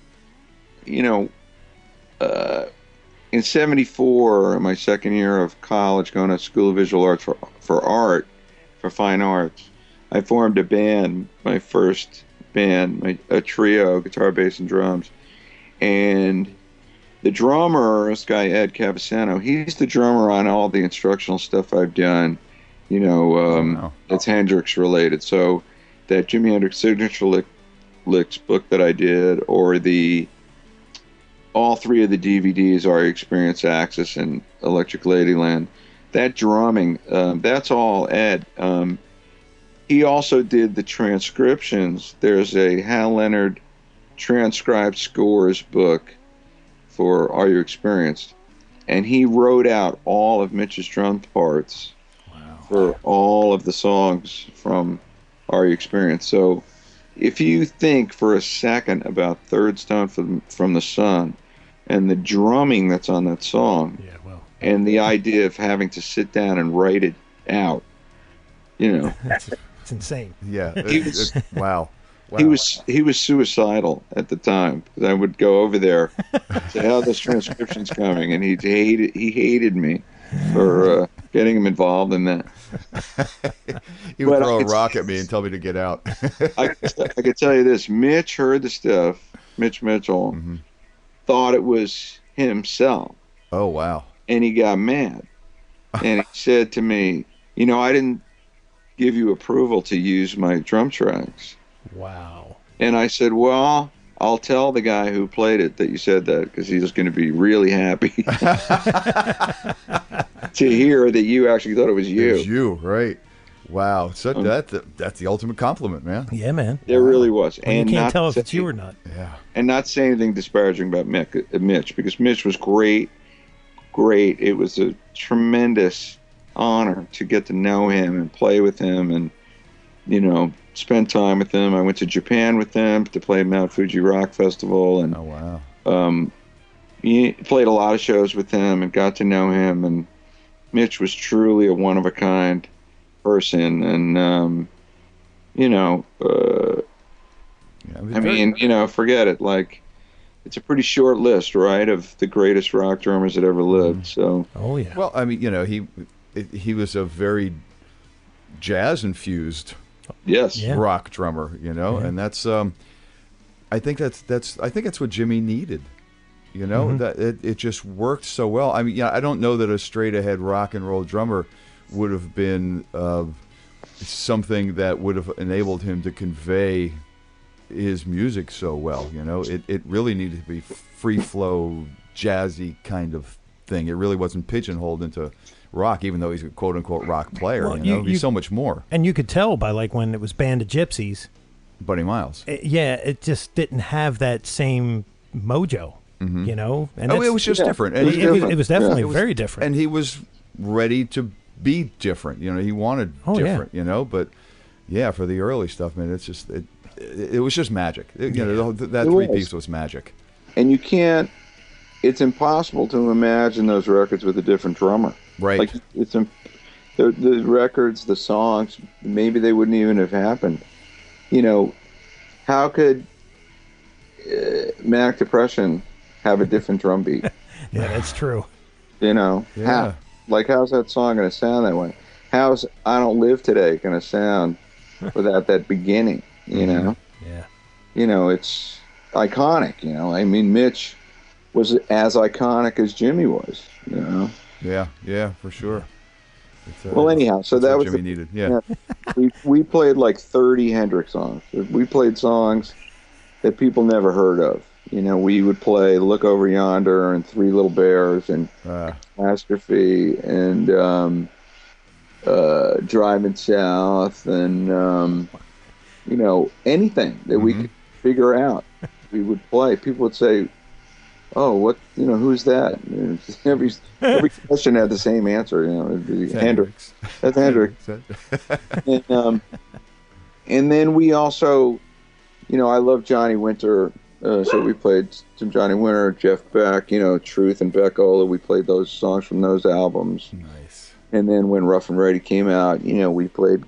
Speaker 2: in 74, my second year of college, going to School of Visual Arts for fine arts, I formed a band, my first band, a trio, guitar, bass, and drums. And the drummer, this guy Ed Cavasano, he's the drummer on all the instructional stuff I've done. It's Hendrix related. So that Jimi Hendrix Signature Licks book that I did, or all three of the DVDs, Our Experience, Axis, and Electric Ladyland, that drumming, that's all Ed. He also did the transcriptions. There's a Hal Leonard transcribed scores book for Are You Experienced? And he wrote out all of Mitch's drum parts for all of the songs from Are You Experienced? So if you think for a second about Third Stone from the Sun and the drumming that's on that song, and the idea of having to sit down and write it out,
Speaker 8: it's insane.
Speaker 7: Yeah, wow.
Speaker 2: He was suicidal at the time, because I would go over there, say, "How this transcription's coming," and he hated me for getting him involved in that.
Speaker 7: He would throw a rock at me and tell me to get out.
Speaker 2: I could tell you this: Mitch heard the stuff. Mitch Mitchell thought it was himself.
Speaker 7: Oh wow!
Speaker 2: And he got mad, and he said to me, "I didn't give you approval to use my drum tracks."
Speaker 8: Wow.
Speaker 2: And I said, "Well, I'll tell the guy who played it that you said that, because he's going to be really happy to hear that you actually thought it was you."
Speaker 7: It was you, right? Wow. So that's the ultimate compliment, man.
Speaker 8: Yeah, man.
Speaker 2: It really was.
Speaker 8: And you can't tell if it's you or not.
Speaker 7: Yeah.
Speaker 2: And not say anything disparaging about Mitch, because Mitch was great. It was a tremendous honor to get to know him and play with him and, spend time with him. I went to Japan with him to play Mount Fuji Rock Festival, and he played a lot of shows with him and got to know him. And Mitch was truly a one-of-a-kind person, and forget it. Like, it's a pretty short list, right, of the greatest rock drummers that ever lived. So,
Speaker 7: well, I mean, he was a very jazz-infused rock drummer, and that's I think that's what Jimmy needed. That it just worked so well. I mean, I don't know that a straight-ahead rock and roll drummer would have been something that would have enabled him to convey his music so well. It really needed to be free flow, jazzy kind of thing. It really wasn't pigeonholed into rock, even though he's a quote unquote rock player. Well, he's so much more.
Speaker 8: And you could tell by when it was Band of Gypsies,
Speaker 7: Buddy Miles.
Speaker 8: It just didn't have that same mojo. And
Speaker 7: it was just different. And
Speaker 8: it was definitely very different.
Speaker 7: And he was ready to be different. He wanted different. But for the early stuff, man, it's just it was just magic. That three-piece was magic.
Speaker 2: And you can't. It's impossible to imagine those records with a different drummer.
Speaker 7: Right.
Speaker 2: Like, the records, the songs, maybe they wouldn't even have happened. How could Manic Depression have a different drum beat?
Speaker 8: Yeah, that's true.
Speaker 2: How's that song going to sound that way? How's I Don't Live Today going to sound without that beginning?
Speaker 8: Yeah.
Speaker 2: It's iconic. I mean, Mitch was as iconic as Jimmy was.
Speaker 7: Yeah, for sure.
Speaker 2: Well, anyhow, so that was
Speaker 7: Jimmy needed. Yeah.
Speaker 2: We played like 30 Hendrix songs. We played songs that people never heard of. We would play Look Over Yonder and Three Little Bears and Catastrophe and Driving South and anything that we could figure out, we would play. People would say, "Oh, what? Who's that?" Every question had the same answer. It'd be Hendrix. That's Hendrix. And then we also, I love Johnny Winter, so we played some Johnny Winter, Jeff Beck, Truth and Beck Ola. We played those songs from those albums.
Speaker 7: Nice.
Speaker 2: And then when Rough and Ready came out, we played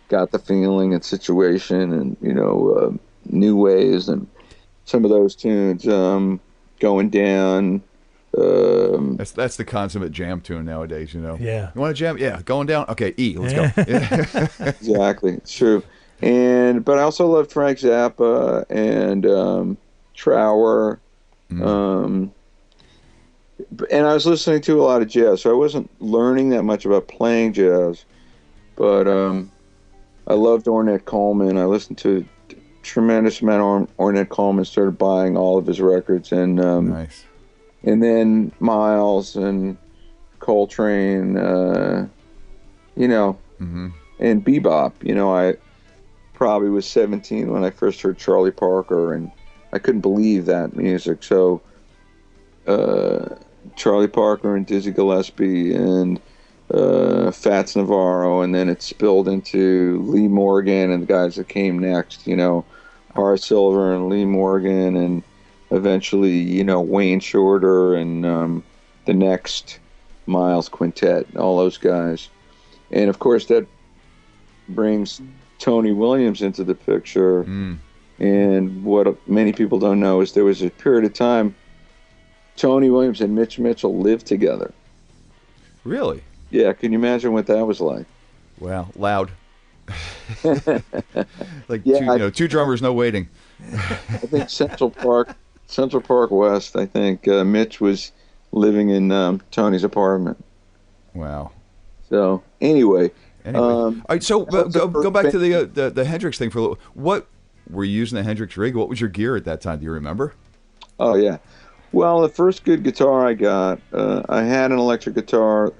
Speaker 2: Got the Feeling and Situation and New Ways and some of those tunes. Going Down.
Speaker 7: That's the consummate jam tune nowadays,
Speaker 8: Yeah.
Speaker 7: You want to jam? Yeah. Going Down? Okay, E. Let's go. Yeah.
Speaker 2: Exactly. It's true. But I also loved Frank Zappa and Trower. And I was listening to a lot of jazz, so I wasn't learning that much about playing jazz. But I loved Ornette Coleman. I listened to a tremendous amount of Ornette Coleman. Started buying all of his records, and
Speaker 7: nice.
Speaker 2: And then Miles and Coltrane, you know, and bebop. You know, I probably was 17 when I first heard Charlie Parker, and I couldn't believe that music. So Charlie Parker and Dizzy Gillespie and Fats Navarro, and then it spilled into Lee Morgan and the guys that came next, you know, Horace Silver and Lee Morgan, and eventually, you know, Wayne Shorter and the next Miles Quintet, all those guys. And of course that brings Tony Williams into the picture. And what many people don't know is there was a period of time Tony Williams and Mitch Mitchell lived together.
Speaker 7: Really?
Speaker 2: Yeah, can you imagine what that was like?
Speaker 7: Well, loud. Like two drummers, no waiting.
Speaker 2: I think Central Park West. I think Mitch was living in Tony's apartment.
Speaker 7: Wow.
Speaker 2: So anyway,
Speaker 7: all right. So go back to the Hendrix thing for a little. What were you using the Hendrix Rig? What was your gear at that time? Do you remember?
Speaker 2: Oh yeah. Well, the first good guitar I got, I had an electric guitar.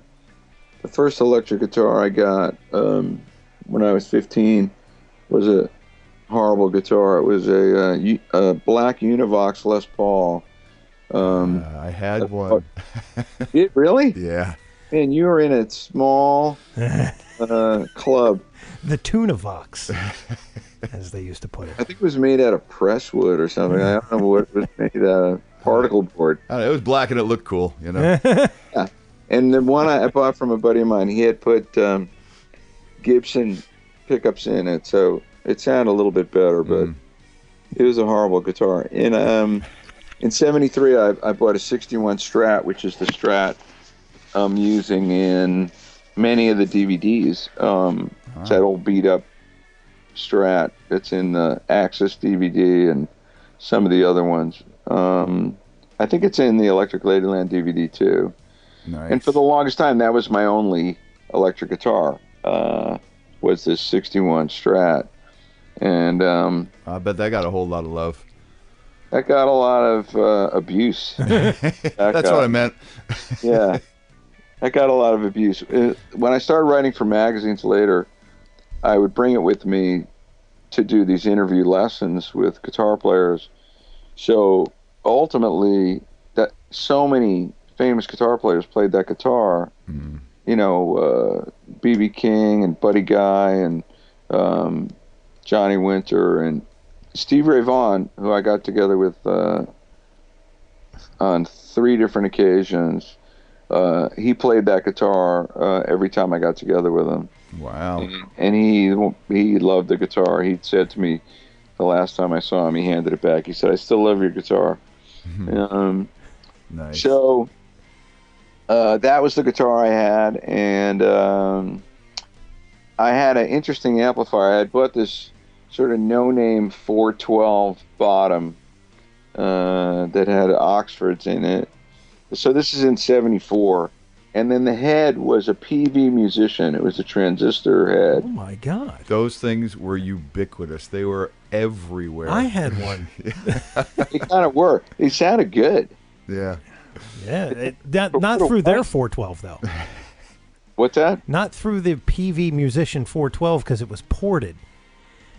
Speaker 2: The first electric guitar I got when I was 15 was a horrible guitar. It was a black Univox Les Paul.
Speaker 7: I had one.
Speaker 2: It really?
Speaker 7: Yeah.
Speaker 2: Man, you were in a small club.
Speaker 8: The Tunavox, as they used to put it.
Speaker 2: I think it was made out of presswood or something. I don't know what it was made out of. Particle board.
Speaker 7: I don't know, it was black and it looked cool, you know.
Speaker 2: Yeah. And the one I bought from a buddy of mine, he had put Gibson pickups in it, so it sounded a little bit better, but it was a horrible guitar. In '73, I bought a 61 Strat, which is the Strat I'm using in many of the DVDs. It's that old beat up Strat that's in the Axis DVD and some of the other ones. I think it's in the Electric Ladyland DVD too.
Speaker 7: Nice.
Speaker 2: And for the longest time, that was my only electric guitar. Was this 61 Strat, and
Speaker 7: I bet that got a whole lot of love.
Speaker 2: That got a lot of abuse.
Speaker 7: That's what I meant.
Speaker 2: Yeah, that got a lot of abuse. When I started writing for magazines later, I would bring it with me to do these interview lessons with guitar players. So ultimately, that so many famous guitar players played that guitar. You know, B.B. King and Buddy Guy and Johnny Winter and Steve Ray Vaughan, who I got together with on 3 different occasions. He played that guitar every time I got together with him.
Speaker 7: Wow.
Speaker 2: And he loved the guitar. He said to me the last time I saw him, he handed it back. He said, "I still love your guitar."
Speaker 7: Nice.
Speaker 2: So that was the guitar I had, and I had an interesting amplifier. I had bought this sort of no-name 412 bottom that had Oxfords in it. So this is in '74. And then the head was a PV Musician. It was a transistor head.
Speaker 8: Oh, my God.
Speaker 7: Those things were ubiquitous. They were everywhere.
Speaker 8: I had one.
Speaker 2: It kind of worked. It sounded good.
Speaker 7: Yeah.
Speaker 8: Yeah. Not through their 412, though.
Speaker 2: What's that?
Speaker 8: Not through the PV Musician 412 because it was ported.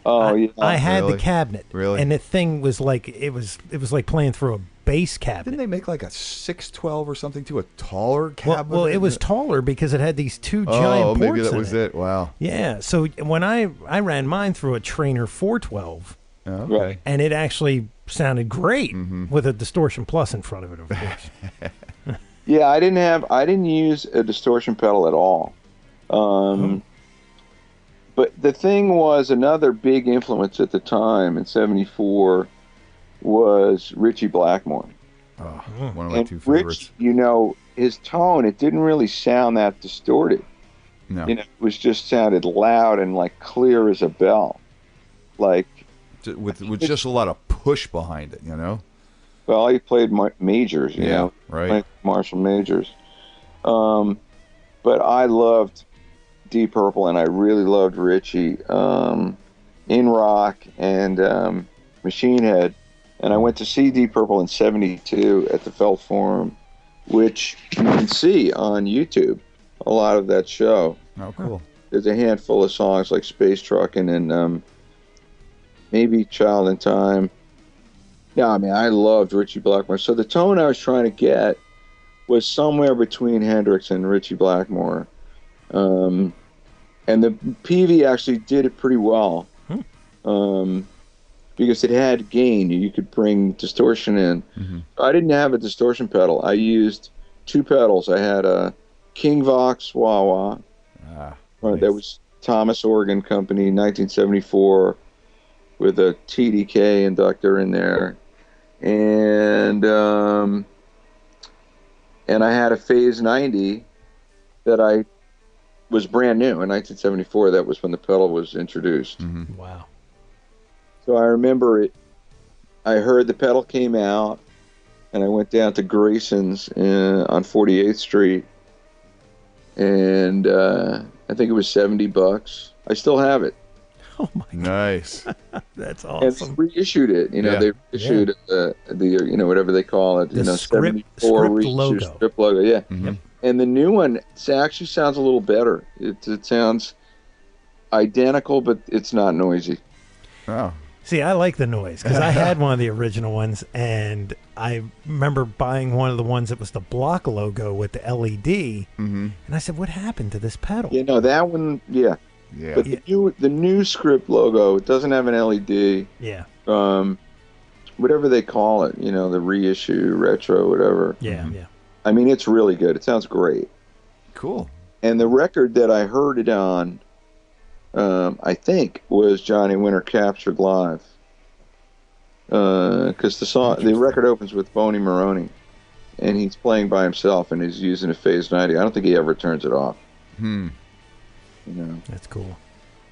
Speaker 2: Oh, yeah.
Speaker 8: I had the cabinet.
Speaker 7: Really?
Speaker 8: And the thing was like, it was like playing through a bass cabinet.
Speaker 7: Didn't they make like a 612 or something to a taller cabinet?
Speaker 8: Well, it was taller because it had these 2 giant ports
Speaker 7: maybe that
Speaker 8: in
Speaker 7: was it. Wow.
Speaker 8: Yeah. So when I ran mine through a Trainer 412,
Speaker 7: okay,
Speaker 8: and it actually sounded great with a distortion plus in front of it, of course.
Speaker 2: Yeah, I didn't use a distortion pedal at all. But the thing was, another big influence at the time in '74 was Ritchie Blackmore.
Speaker 7: One of my 2 favorites.
Speaker 2: Rich, you know, his tone, it didn't really sound that distorted.
Speaker 7: No.
Speaker 2: You know, it was just sounded loud and like clear as a bell. Like
Speaker 7: with just a lot of push behind it, you know?
Speaker 2: Well, he played majors, you know,
Speaker 7: right.
Speaker 2: Marshall majors. But I loved Deep Purple, and I really loved Ritchie in rock and Machine Head. And I went to see Deep Purple in '72 at the Felt Forum, which you can see on YouTube, a lot of that show.
Speaker 7: Oh, cool.
Speaker 2: There's a handful of songs like Space Truckin' and maybe Child in Time. Yeah, I mean, I loved Ritchie Blackmore. So the tone I was trying to get was somewhere between Hendrix and Ritchie Blackmore. And the PV actually did it pretty well. Because it had gain. You could bring distortion in. Mm-hmm. I didn't have a distortion pedal. I used two pedals. I had a King Vox wah-wah. Nice. That was Thomas Organ Company, 1974, with a TDK inductor in there. And I had a Phase 90 that I was brand new in 1974. That was when the pedal was introduced.
Speaker 8: Mm-hmm. Wow.
Speaker 2: So I remember it. I heard the pedal came out, and I went down to Grayson's on 48th Street, and I think it was $70. I still have it.
Speaker 8: Oh my!
Speaker 7: Nice.
Speaker 8: That's awesome.
Speaker 2: And reissued it. You know, they reissued the whatever they call it.
Speaker 8: The
Speaker 2: script
Speaker 8: 74 logo.
Speaker 2: Script logo. Yeah.
Speaker 7: Mm-hmm. Yep.
Speaker 2: And the new one actually sounds a little better. It sounds identical, but it's not noisy.
Speaker 7: Oh.
Speaker 8: See, I like the noise because I had one of the original ones, and I remember buying one of the ones that was the block logo with the LED, and I said, "What happened to this pedal?"
Speaker 2: You know, that one, yeah. But the new script logo, it doesn't have an LED.
Speaker 8: Yeah.
Speaker 2: Whatever they call it, you know, the reissue, retro, whatever.
Speaker 8: Yeah, yeah.
Speaker 2: I mean, it's really good. It sounds great.
Speaker 7: Cool.
Speaker 2: And the record that I heard it on, I think, was Johnny Winter Captured Live. Because the record opens with Boney Maroney, and he's playing by himself, and he's using a Phase 90. I don't think he ever turns it off. You know,
Speaker 8: that's cool.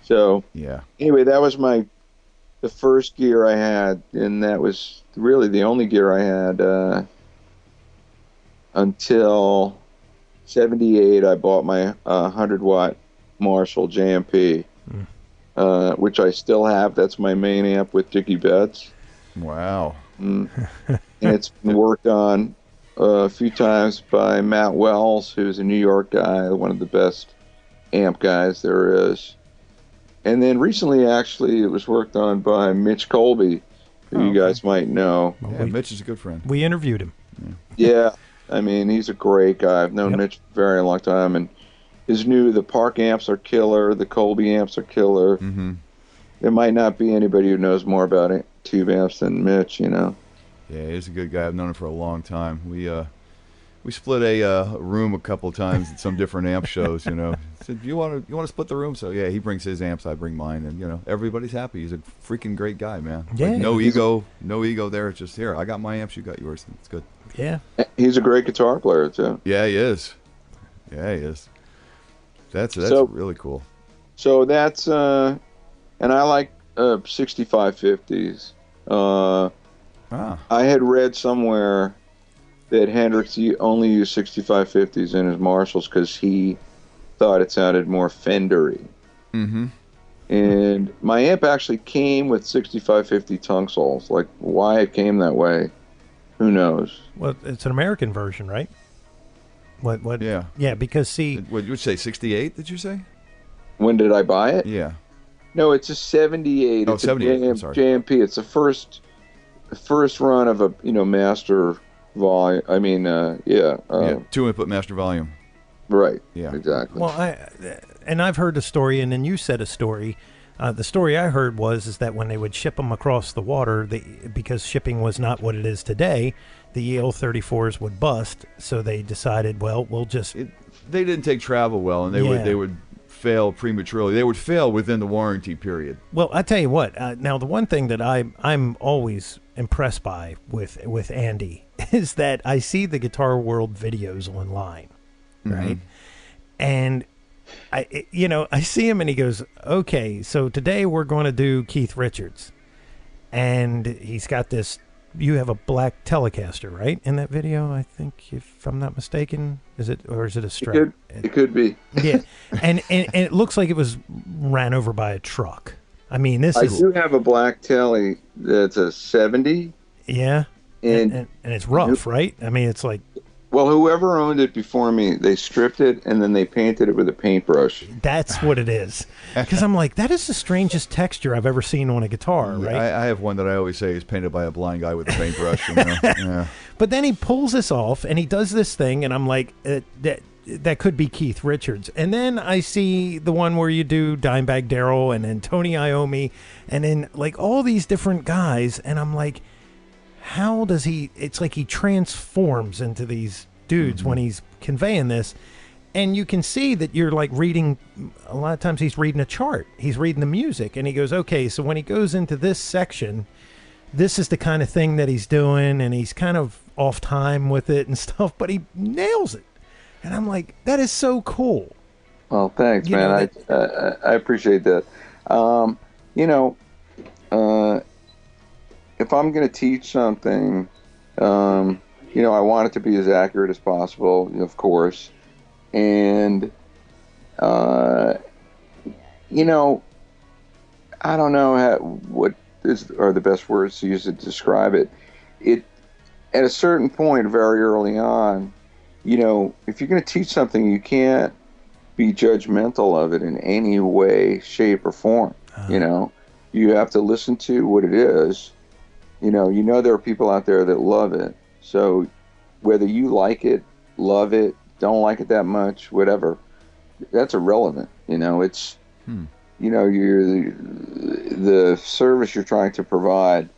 Speaker 2: So
Speaker 7: yeah.
Speaker 2: Anyway, that was the first gear I had, and that was really the only gear I had until '78. I bought my 100-watt Marshall JMP. Which I still have. That's my main amp with Dickey Betts.
Speaker 7: Wow.
Speaker 2: And it's been worked on a few times by Matt Wells, who's a New York guy, one of the best amp guys there is. And then recently, actually, it was worked on by Mitch Colby, who you guys might know.
Speaker 7: Yeah, Mitch is a good friend.
Speaker 8: We interviewed him.
Speaker 2: Yeah. I mean, he's a great guy. I've known Mitch for a very long time, and the Park amps are killer. The Colby amps are killer.
Speaker 7: Mm-hmm.
Speaker 2: There might not be anybody who knows more about it, tube amps than Mitch, you know.
Speaker 7: Yeah, he's a good guy. I've known him for a long time. We split a room a couple of times at some different amp shows, you know. I said, you want to split the room? So yeah, he brings his amps, I bring mine, and you know, everybody's happy. He's a freaking great guy, man.
Speaker 8: Yeah.
Speaker 7: Like, no ego there. It's just here. I got my amps, you got yours. It's good.
Speaker 8: Yeah.
Speaker 2: He's a great guitar player too.
Speaker 7: Yeah, he is. That's really cool.
Speaker 2: So that's and I like 6550s. I had read somewhere that Hendrix only used 6550s in his Marshalls because he thought it sounded more Fendery.
Speaker 7: Mm-hmm.
Speaker 2: And my amp actually came with 6550 tongue soles. Like, why it came that way, who knows?
Speaker 8: Well, it's an American version, right? What?
Speaker 7: Yeah.
Speaker 8: Yeah, because see...
Speaker 7: What, you would say 68, did you say?
Speaker 2: When did I buy it?
Speaker 7: Yeah.
Speaker 2: No, it's a 78.
Speaker 7: Oh,
Speaker 2: it's
Speaker 7: 78.
Speaker 2: A
Speaker 7: I'm sorry.
Speaker 2: JMP. It's the first run of a master volume. I mean, yeah.
Speaker 7: 2-input master volume.
Speaker 2: Right.
Speaker 7: Yeah.
Speaker 2: Exactly.
Speaker 8: Well, I've heard a story, and then you said a story. The story I heard is that when they would ship them across the water, because shipping was not what it is today, the EL34s would bust. So they decided, well, we'll just.
Speaker 7: They didn't take travel well, and they would fail prematurely. They would fail within the warranty period.
Speaker 8: Well, I tell you what. Now, the one thing that I'm always impressed by with Andy is that I see the Guitar World videos online, right? And I see him and he goes, okay, so today we're going to do Keith Richards, and he's got this you have a black Telecaster, right, in that video? I think, if I'm not mistaken, is it a Strat?
Speaker 2: It could be.
Speaker 8: Yeah, and it looks like it was ran over by a truck. I mean,
Speaker 2: I do have a black Telly that's a 70.
Speaker 8: Yeah, and it's rough, right? I mean, it's like.
Speaker 2: Well, whoever owned it before me, they stripped it and then they painted it with a paintbrush.
Speaker 8: That's what it is. Because I'm like, that is the strangest texture I've ever seen on a guitar, right?
Speaker 7: I have one that I always say is painted by a blind guy with a paintbrush. You know? Yeah.
Speaker 8: But then he pulls this off and he does this thing, and I'm like, that could be Keith Richards. And then I see the one where you do Dimebag Darrell and then Tony Iommi and then like all these different guys, and I'm like, how does he? It's like he transforms into these dudes when he's conveying this, and you can see that you're like reading. A lot of times he's reading a chart. He's reading the music, and he goes, "Okay, so when he goes into this section, this is the kind of thing that he's doing, and he's kind of off time with it and stuff, but he nails it." And I'm like, "That is so cool."
Speaker 2: Well, thanks, man. I appreciate that. If I'm going to teach something, I want it to be as accurate as possible, of course. And, I don't know what are the best words to use to describe it. At a certain point, very early on, if you're going to teach something, you can't be judgmental of it in any way, shape, or form. You have to listen to what it is. There are people out there that love it. So whether you like it, love it, don't like it that much, whatever, that's irrelevant. It's, you're the service you're trying to provide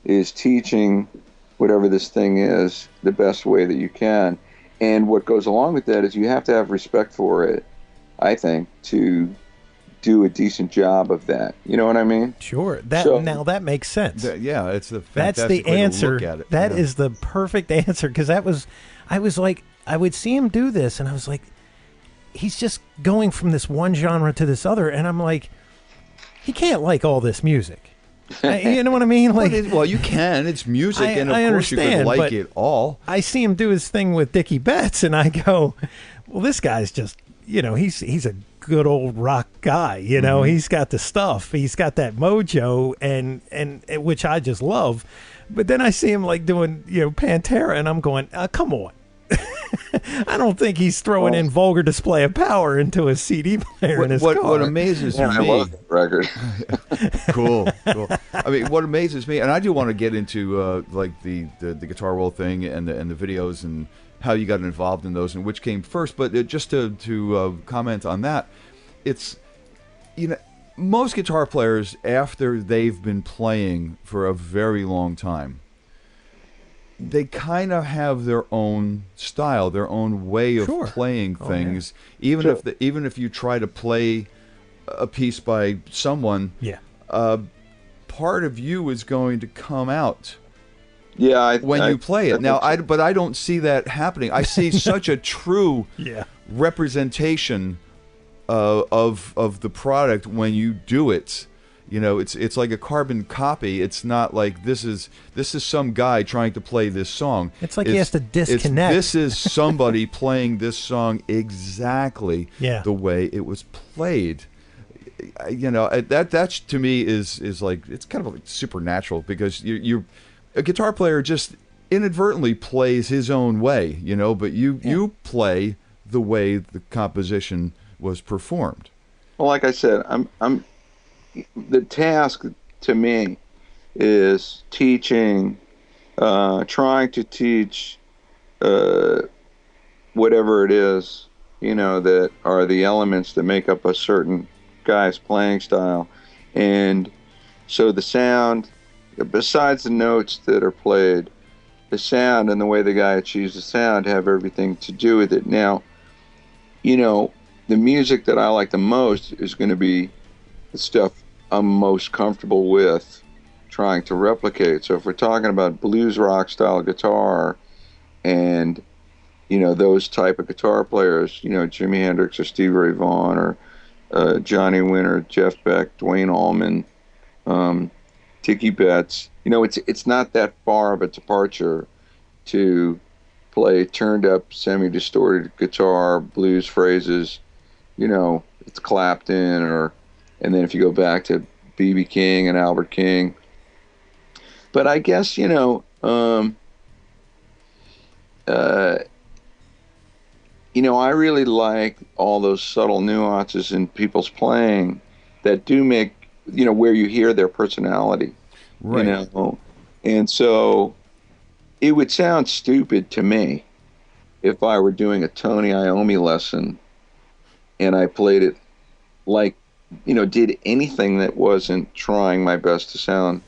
Speaker 2: is teaching whatever this thing is the best way that you can. And what goes along with that is you have to have respect for it, I think, to do a decent job of that. You know what I mean?
Speaker 8: Sure. Now that makes sense.
Speaker 7: It's the
Speaker 8: that's the answer.
Speaker 7: To look at it.
Speaker 8: That is the perfect answer, because I was like, I would see him do this, and I was like, he's just going from this one genre to this other, and I'm like, he can't like all this music. You know what I mean? Like,
Speaker 7: well, you can. It's music, and of course you can like it all.
Speaker 8: I see him do his thing with Dickey Betts, and I go, well, this guy's just, he's a good old rock guy. He's got the stuff. He's got that mojo, and which I just love. But then I see him like doing, Pantera, and I'm going, come on. I don't think he's throwing in Vulgar Display of Power into a CD player in his car.
Speaker 7: What amazes me,
Speaker 2: I love that record.
Speaker 7: Cool. I mean, what amazes me, and I do want to get into like the Guitar World thing and the videos and how you got involved in those and which came first. But just to comment on that, it's most guitar players, after they've been playing for a very long time, they kind of have their own style, their own way of playing things. Even if you try to play a piece by someone, part of you is going to come out.
Speaker 2: Yeah,
Speaker 7: when you play it. Now, but I don't see that happening. I see such a true representation of the product when you do it. It's like a carbon copy. It's not like this is some guy trying to play this song.
Speaker 8: It's like he has to disconnect.
Speaker 7: This is somebody playing this song exactly the way it was played. That to me is like, it's kind of like supernatural, because you a guitar player just inadvertently plays his own way, but you play the way the composition was performed.
Speaker 2: Well, like I said, the task to me is teaching, trying to teach whatever it is, that are the elements that make up a certain guy's playing style. And so the sound, besides the notes that are played, the sound and the way the guy achieves the sound have everything to do with it. Now, the music that I like the most is going to be the stuff I'm most comfortable with trying to replicate. So if we're talking about blues rock style guitar and, those type of guitar players, Jimi Hendrix or Stevie Ray Vaughan or Johnny Winter, Jeff Beck, Dwayne Allman, Dickey Betts. You know, it's not that far of a departure to play turned up, semi-distorted guitar, blues phrases. You know, it's Clapton, and then if you go back to B.B. King and Albert King. But I guess, you know, I really like all those subtle nuances in people's playing that do make, you know, where you hear their personality. Right. You know? And so it would sound stupid to me if I were doing a Tony Iommi lesson and I played it like, you know, did anything that wasn't trying my best to sound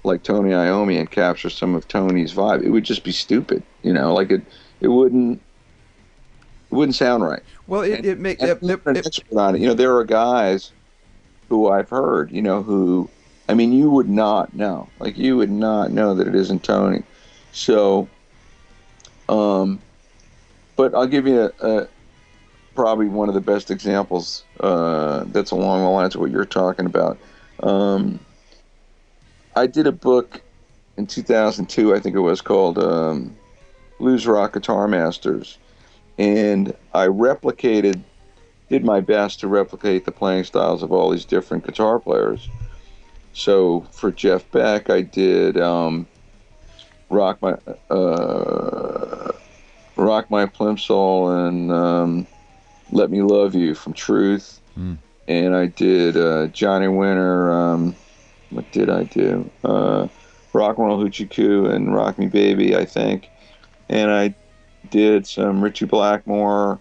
Speaker 2: like Tony Iommi and capture some of Tony's vibe. It would just be stupid, you know, like it wouldn't sound right.
Speaker 7: Well, it makes an
Speaker 2: expert on it. You know, there are guys who I've heard, you know, who, I mean, you would not know. Like, you would not know that it isn't Tony. So, but I'll give you probably one of the best examples that's along the lines of what you're talking about. I did a book in 2002, I think it was, called Blues Rock Guitar Masters. And I did my best to replicate the playing styles of all these different guitar players. So for Jeff Beck, I did Rock My Plimsoll and Let Me Love You from Truth. And I did Johnny Winter, what did I do? Rock and Roll Hoochie Coo and Rock Me Baby, I think. And I did some Ritchie Blackmore.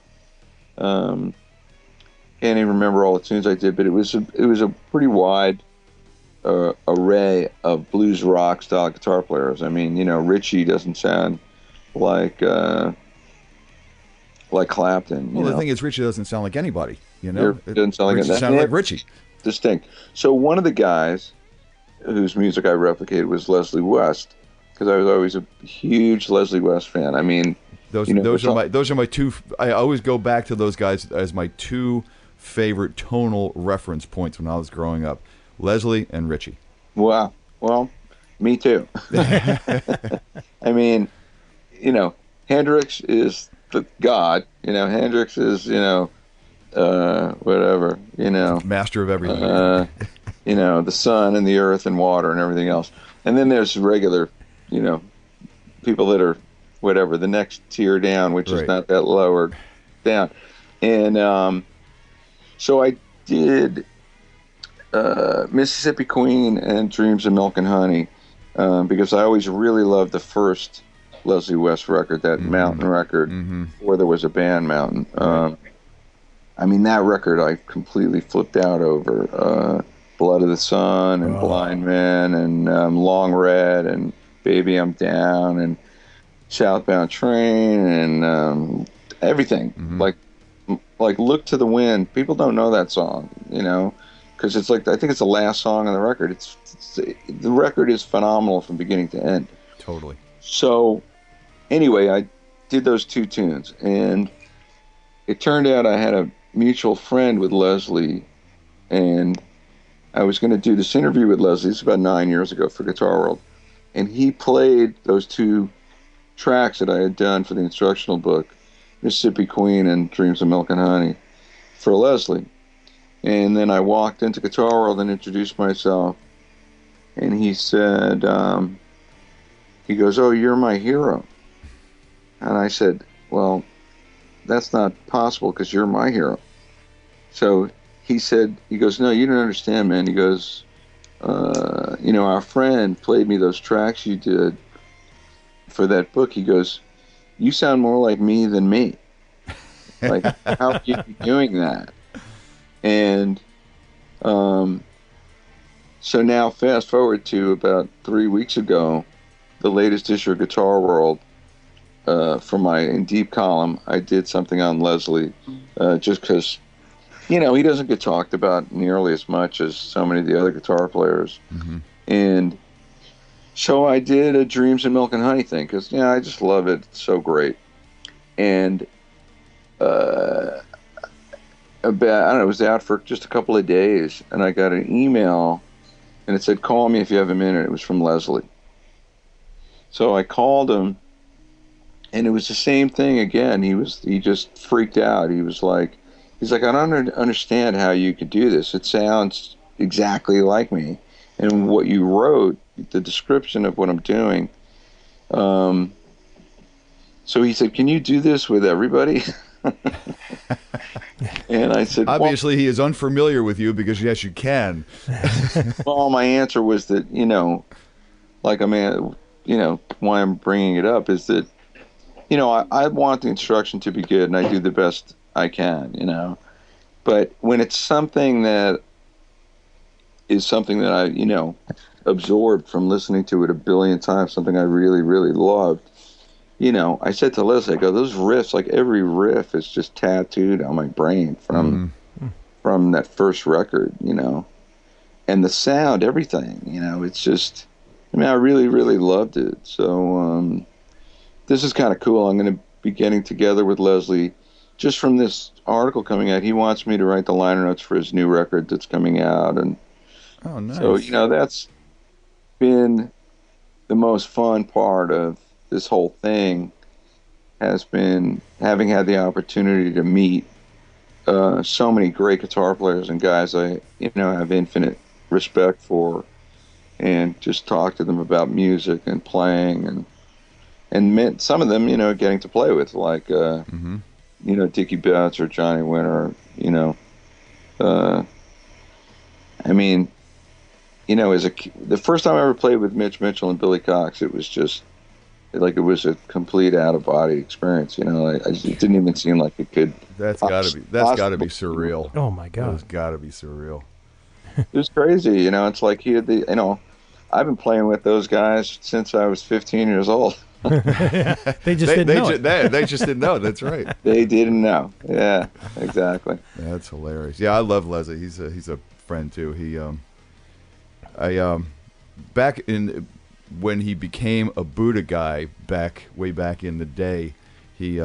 Speaker 2: Can't even remember all the tunes I did, but it was a pretty wide array of blues rock style guitar players. I mean, you know, Ritchie doesn't sound like Clapton.
Speaker 7: Well, the thing is, Ritchie doesn't sound like anybody. You know,
Speaker 2: it doesn't sound like
Speaker 7: sound like Ritchie.
Speaker 2: Distinct. So one of the guys whose music I replicated was Leslie West, because I was always a huge Leslie West fan. I mean,
Speaker 7: those are my two. I always go back to those guys as my two favorite tonal reference points when I was growing up: Leslie and Ritchie.
Speaker 2: Wow. Well, me too. I mean, you know, Hendrix is the god. You know, Hendrix is, you know, whatever. You know,
Speaker 7: master of everything.
Speaker 2: You know, the sun and the earth and water and everything else. And then there's regular, you know, people that are whatever, the next tier down, which is not that lower down. And so I did Mississippi Queen and Dreams of Milk and Honey because I always really loved the first Leslie West record, that Mountain record, before there was a band Mountain. I mean, that record I completely flipped out over. Blood of the Sun and Blind Men and Long Red and Baby I'm Down and Southbound Train and everything. Like Look to the Wind. People don't know that song, you know, because it's like, I think it's the last song on the record. The record is phenomenal from beginning to end.
Speaker 7: Totally.
Speaker 2: So anyway, I did those two tunes, and it turned out I had a mutual friend with Leslie, and I was going to do this interview with Leslie. This was about 9 years ago for Guitar World. And he played those two tracks that I had done for the instructional book, Mississippi Queen and Dreams of Milk and Honey, for Leslie. And then I walked into Guitar World and introduced myself. And he said, he goes, "Oh, you're my hero." And I said, "Well, that's not possible because you're my hero." So he goes, "No, you don't understand, man." He goes, you know, our friend played me those tracks you did for that book. He goes, "You sound more like me than me. Like, how are you doing that?" And so now fast forward to about 3 weeks ago, the latest issue of Guitar World, for my In Deep column, I did something on Leslie, just because, you know, he doesn't get talked about nearly as much as so many of the other guitar players. And so I did a Dreams of Milk and Honey thing because, yeah, I just love it. It's so great. And it was out for just a couple of days, and I got an email and it said, "Call me if you have a minute." It was from Leslie. So I called him, and it was the same thing again. He just freaked out. He's like, "I don't understand how you could do this. It sounds exactly like me, and what you wrote, the description of what I'm doing." So he said, "Can you do this with everybody?" And I said,
Speaker 7: obviously he is unfamiliar with you, because yes, you can.
Speaker 2: Well, my answer was that, why I'm bringing it up is that, I want the instruction to be good, and I do the best I can, but when it's something that is something that I, absorbed from listening to it a billion times, something I really, really loved, I said to Leslie, I go, those riffs, like every riff is just tattooed on my brain from that first record, and the sound, everything, it's just, I really, really loved it. So this is kind of cool. I'm going to be getting together with Leslie just from this article coming out. He wants me to write the liner notes for his new record that's coming out, and
Speaker 7: oh, nice.
Speaker 2: So, that's been the most fun part of this whole thing, has been having had the opportunity to meet so many great guitar players and guys I have infinite respect for, and just talk to them about music and playing, and met some of them getting to play with, like Dickey Betts or Johnny Winter, the first time I ever played with Mitch Mitchell and Billy Cox, it was just like it was a complete out of body experience. It didn't even seem like it could.
Speaker 7: That's got to be surreal.
Speaker 8: Oh my God,
Speaker 7: that's got to be surreal.
Speaker 2: It was crazy. It's like he had I've been playing with those guys since I was 15 years old.
Speaker 8: They just didn't know.
Speaker 7: They just didn't know. That's right.
Speaker 2: They didn't know. Yeah, exactly.
Speaker 7: That's hilarious. Yeah, I love Leslie. He's a friend too. Back in when he became a Buddha guy, way back in the day, he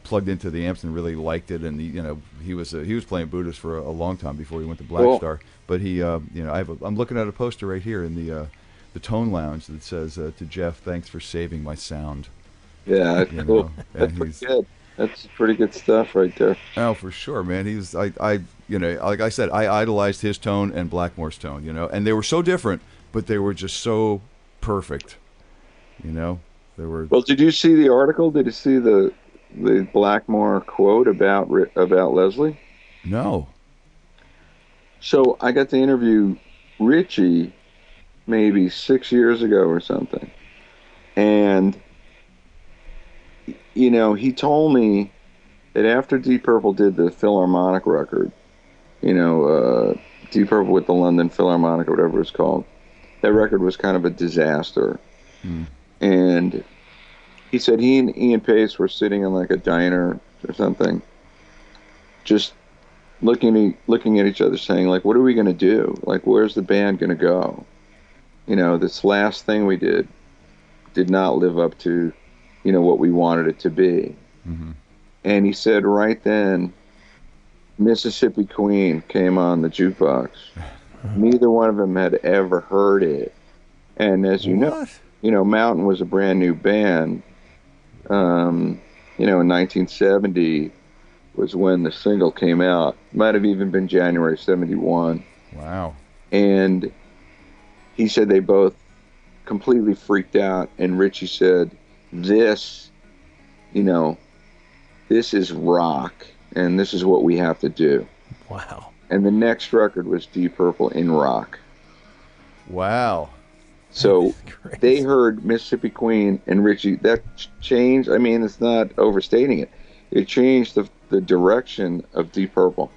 Speaker 7: plugged into the amps and really liked it, and he was playing Buddhas for a long time before he went to Black Star. But I'm looking at a poster right here in the Tone Lounge that says to Jeff, "Thanks for saving my sound."
Speaker 2: Yeah, cool. That's pretty good. That's pretty good stuff right there.
Speaker 7: Oh, for sure, man. Like I said, I idolized his tone and Blackmore's tone, and they were so different, but they were just so perfect, They were.
Speaker 2: Well, did you see the article? Did you see the Blackmore quote about Leslie?
Speaker 7: No.
Speaker 2: So I got to interview Ritchie maybe 6 years ago or something, and he told me that after Deep Purple did the Philharmonic record, Deep Purple with the London Philharmonic or whatever it's called, that record was kind of a disaster. And he said he and Ian Pace were sitting in like a diner or something, just looking at each other saying, like, what are we going to do? Like, where's the band going to go? This last thing we did not live up to, what we wanted it to be. And he said right then, Mississippi Queen came on the jukebox. Neither one of them had ever heard it. And as you know, Mountain was a brand new band. In 1970 was when the single came out. Might have even been January 71.
Speaker 7: Wow.
Speaker 2: And he said they both completely freaked out, and Ritchie said, this is rock, and this is what we have to do.
Speaker 8: Wow.
Speaker 2: And the next record was Deep Purple in rock.
Speaker 7: Wow.
Speaker 2: So they heard Mississippi Queen and Ritchie. That changed. I mean, it's not overstating it. It changed the direction of Deep Purple.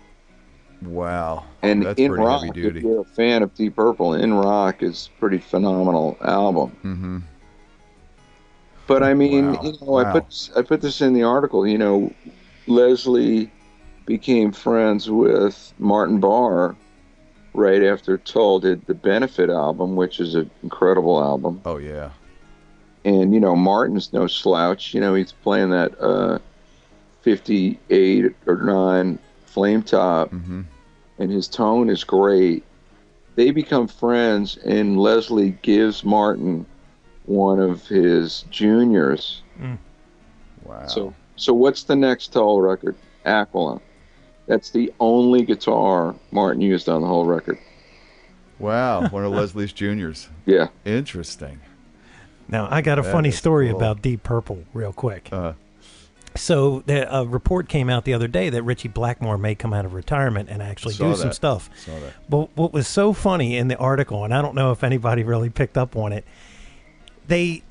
Speaker 7: Wow.
Speaker 2: And
Speaker 7: that's
Speaker 2: in
Speaker 7: pretty
Speaker 2: rock,
Speaker 7: heavy duty.
Speaker 2: if you're a fan of Deep Purple, In Rock is a pretty phenomenal album. But I mean,
Speaker 7: wow.
Speaker 2: I put this in the article. Leslie became friends with Martin Barr right after Tull did the Benefit album, which is an incredible album.
Speaker 7: Oh yeah.
Speaker 2: And Martin's no slouch. He's playing that 58 or 9 Flame Top, and his tone is great. they become friends, and Leslie gives Martin one of his juniors.
Speaker 7: Wow.
Speaker 2: So what's the next Tull record? Aquilon. That's the only guitar Martin used on the whole record.
Speaker 7: Wow, one of Leslie's juniors.
Speaker 2: Yeah.
Speaker 7: Interesting.
Speaker 8: Now, I got a funny story about Deep Purple real quick. So a report came out the other day that Ritchie Blackmore may come out of retirement and actually do some stuff.
Speaker 7: Saw that.
Speaker 8: But what was so funny in the article, and I don't know if anybody really picked up on it, they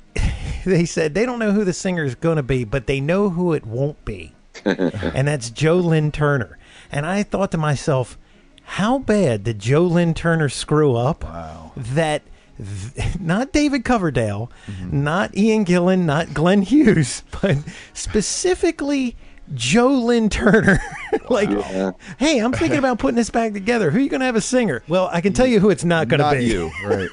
Speaker 8: said they don't know who the singer is going to be, but they know who it won't be. And that's Lynn Turner. And I thought to myself, how bad did Lynn Turner screw up that not David Coverdale, not Ian Gillan, not Glenn Hughes, but specifically Lynn Turner. Like, hey, I'm thinking about putting this back together. Who are you going to have a singer? Well, I can tell you who it's not going to be.
Speaker 7: Not you, right.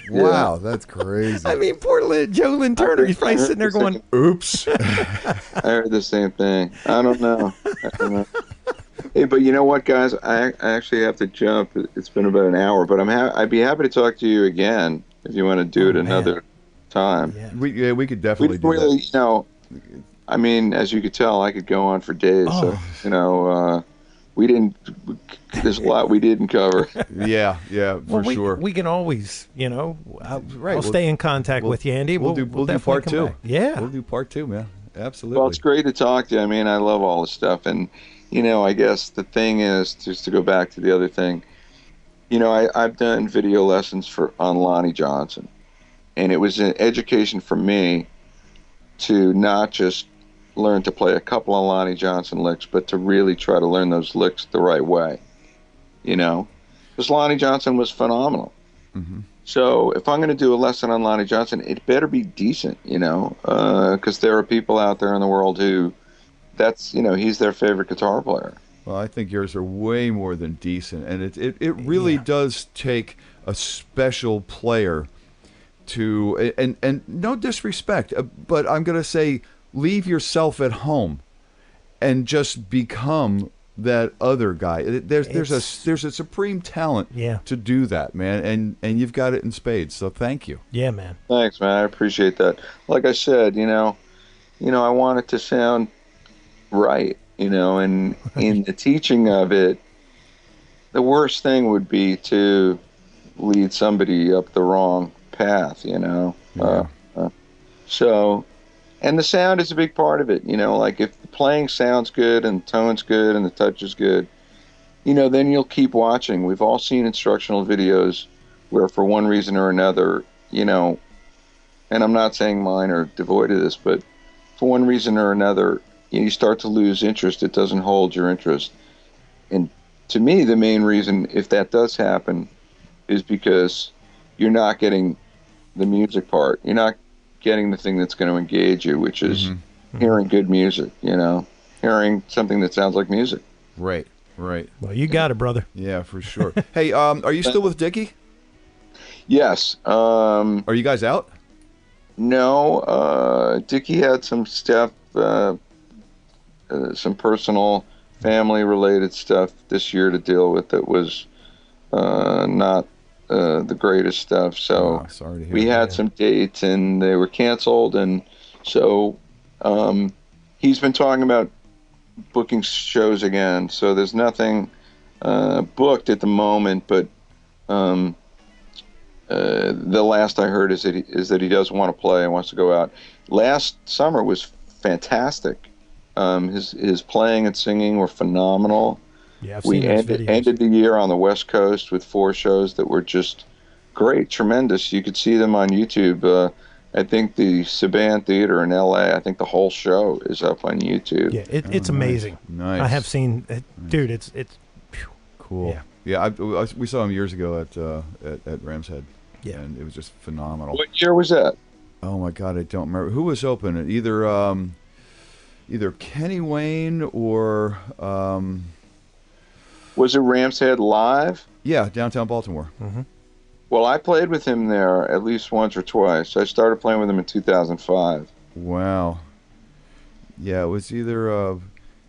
Speaker 7: Wow, that's crazy.
Speaker 8: I mean, poor Lynn Turner. He's probably sitting there going, oops.
Speaker 2: I heard the same thing. I don't know. Hey, but you know what, guys? I actually have to jump. It's been about an hour, but I'd be happy to talk to you again if you want to do it another time.
Speaker 7: Yeah. We could definitely do
Speaker 2: really,
Speaker 7: that.
Speaker 2: You know, I mean, as you could tell, I could go on for days. So, you know, there's a lot we didn't cover.
Speaker 7: Yeah, for sure.
Speaker 8: We can always, you know, I'll stay in contact with you, Andy.
Speaker 7: We'll do part two.
Speaker 8: Back. Yeah.
Speaker 7: We'll do part two, man. Absolutely.
Speaker 2: Well, it's great to talk to you. I mean, I love all this stuff. And, you know, I guess the thing is, just to go back to the other thing, you know, I've done video lessons on Lonnie Johnson. And it was an education for me to not just learn to play a couple of Lonnie Johnson licks, but to really try to learn those licks the right way, you know, because Lonnie Johnson was phenomenal. So if I'm going to do a lesson on Lonnie Johnson, it better be decent, you know, because there are people out there in the world who that's, you know, he's their favorite guitar player.
Speaker 7: Well, I think yours are way more than decent, and it really does take a special player to, and no disrespect, but I'm going to say, leave yourself at home and just become that other guy. There's a supreme talent to do that, man, and you've got it in spades. So thank you.
Speaker 8: Yeah, man.
Speaker 2: Thanks, man. I appreciate that. Like I said, you know, I want it to sound right, you know, and in the teaching of it, the worst thing would be to lead somebody up the wrong path, you know. So. And the sound is a big part of it, you know, like if the playing sounds good and the tone's good and the touch is good, you know, then you'll keep watching. We've all seen instructional videos where for one reason or another, you know, and I'm not saying mine are devoid of this, but for one reason or another, you start to lose interest. It doesn't hold your interest. And to me, the main reason, if that does happen, is because you're not getting the music part. You're not getting the thing that's going to engage you, which is hearing good music, you know, hearing something that sounds like music.
Speaker 7: Right.
Speaker 8: Well, you got it, brother.
Speaker 7: Yeah, for sure. Hey, are you still with Dickey?
Speaker 2: Yes.
Speaker 7: Are you guys out?
Speaker 2: No. Dickey had some stuff, some personal family-related stuff this year to deal with that was not the greatest stuff, so
Speaker 7: sorry to hear
Speaker 2: we had some dates and they were canceled, and so he's been talking about booking shows again, so there's nothing booked at the moment, but the last I heard is that he does want to play and wants to go out. Last summer was fantastic. His playing and singing were phenomenal.
Speaker 8: Yeah,
Speaker 2: we ended the year on the West Coast with 4 shows that were just great, tremendous. You could see them on YouTube. I think the Saban Theater in LA, I think the whole show is up on YouTube.
Speaker 8: Yeah, it's amazing.
Speaker 7: Nice.
Speaker 8: I have seen it. Dude, it's
Speaker 7: cool. Yeah, we saw him years ago at Ram's Head.
Speaker 8: Yeah.
Speaker 7: And it was just phenomenal.
Speaker 2: What year was that?
Speaker 7: Oh my God, I don't remember. Who was open? Either Kenny Wayne or
Speaker 2: was it Ram's Head Live?
Speaker 7: Yeah, downtown Baltimore.
Speaker 2: Well, I played with him there at least once or twice. I started playing with him in 2005.
Speaker 7: Wow. Yeah, it was either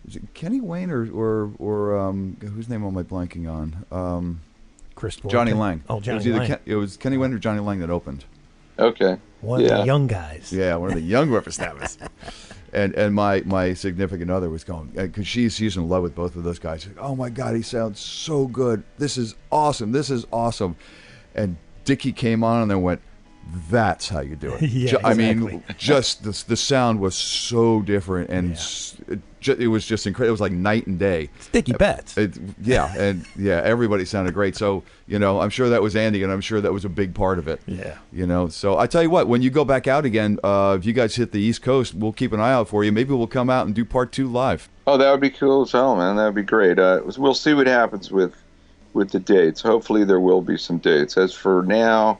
Speaker 7: is it Kenny Wayne or whose name am I blanking on?
Speaker 8: Chris
Speaker 7: Johnny
Speaker 8: Dworkin.
Speaker 7: Lang.
Speaker 8: Oh, Johnny Lang.
Speaker 7: It was Kenny Wayne or Johnny Lang that opened.
Speaker 2: Okay.
Speaker 8: One of the young guys.
Speaker 7: Yeah, one of the young whippersnappers. And my significant other was going, because she's in love with both of those guys. She's like, oh my God, he sounds so good. This is awesome. This is awesome. And Dickey came on and then went, that's how you do it.
Speaker 8: Yeah,
Speaker 7: I
Speaker 8: exactly.
Speaker 7: mean, just the sound was so different, and it was just incredible. It was like night and day.
Speaker 8: It's Dickey Betts.
Speaker 7: Everybody sounded great. So, I'm sure that was Andy, and I'm sure that was a big part of it.
Speaker 8: Yeah.
Speaker 7: So I tell you what, when you go back out again, if you guys hit the East Coast, we'll keep an eye out for you. Maybe we'll come out and do part 2 live.
Speaker 2: Oh, that would be cool as hell, man. That would be great. We'll see what happens with the dates. Hopefully there will be some dates. As for now,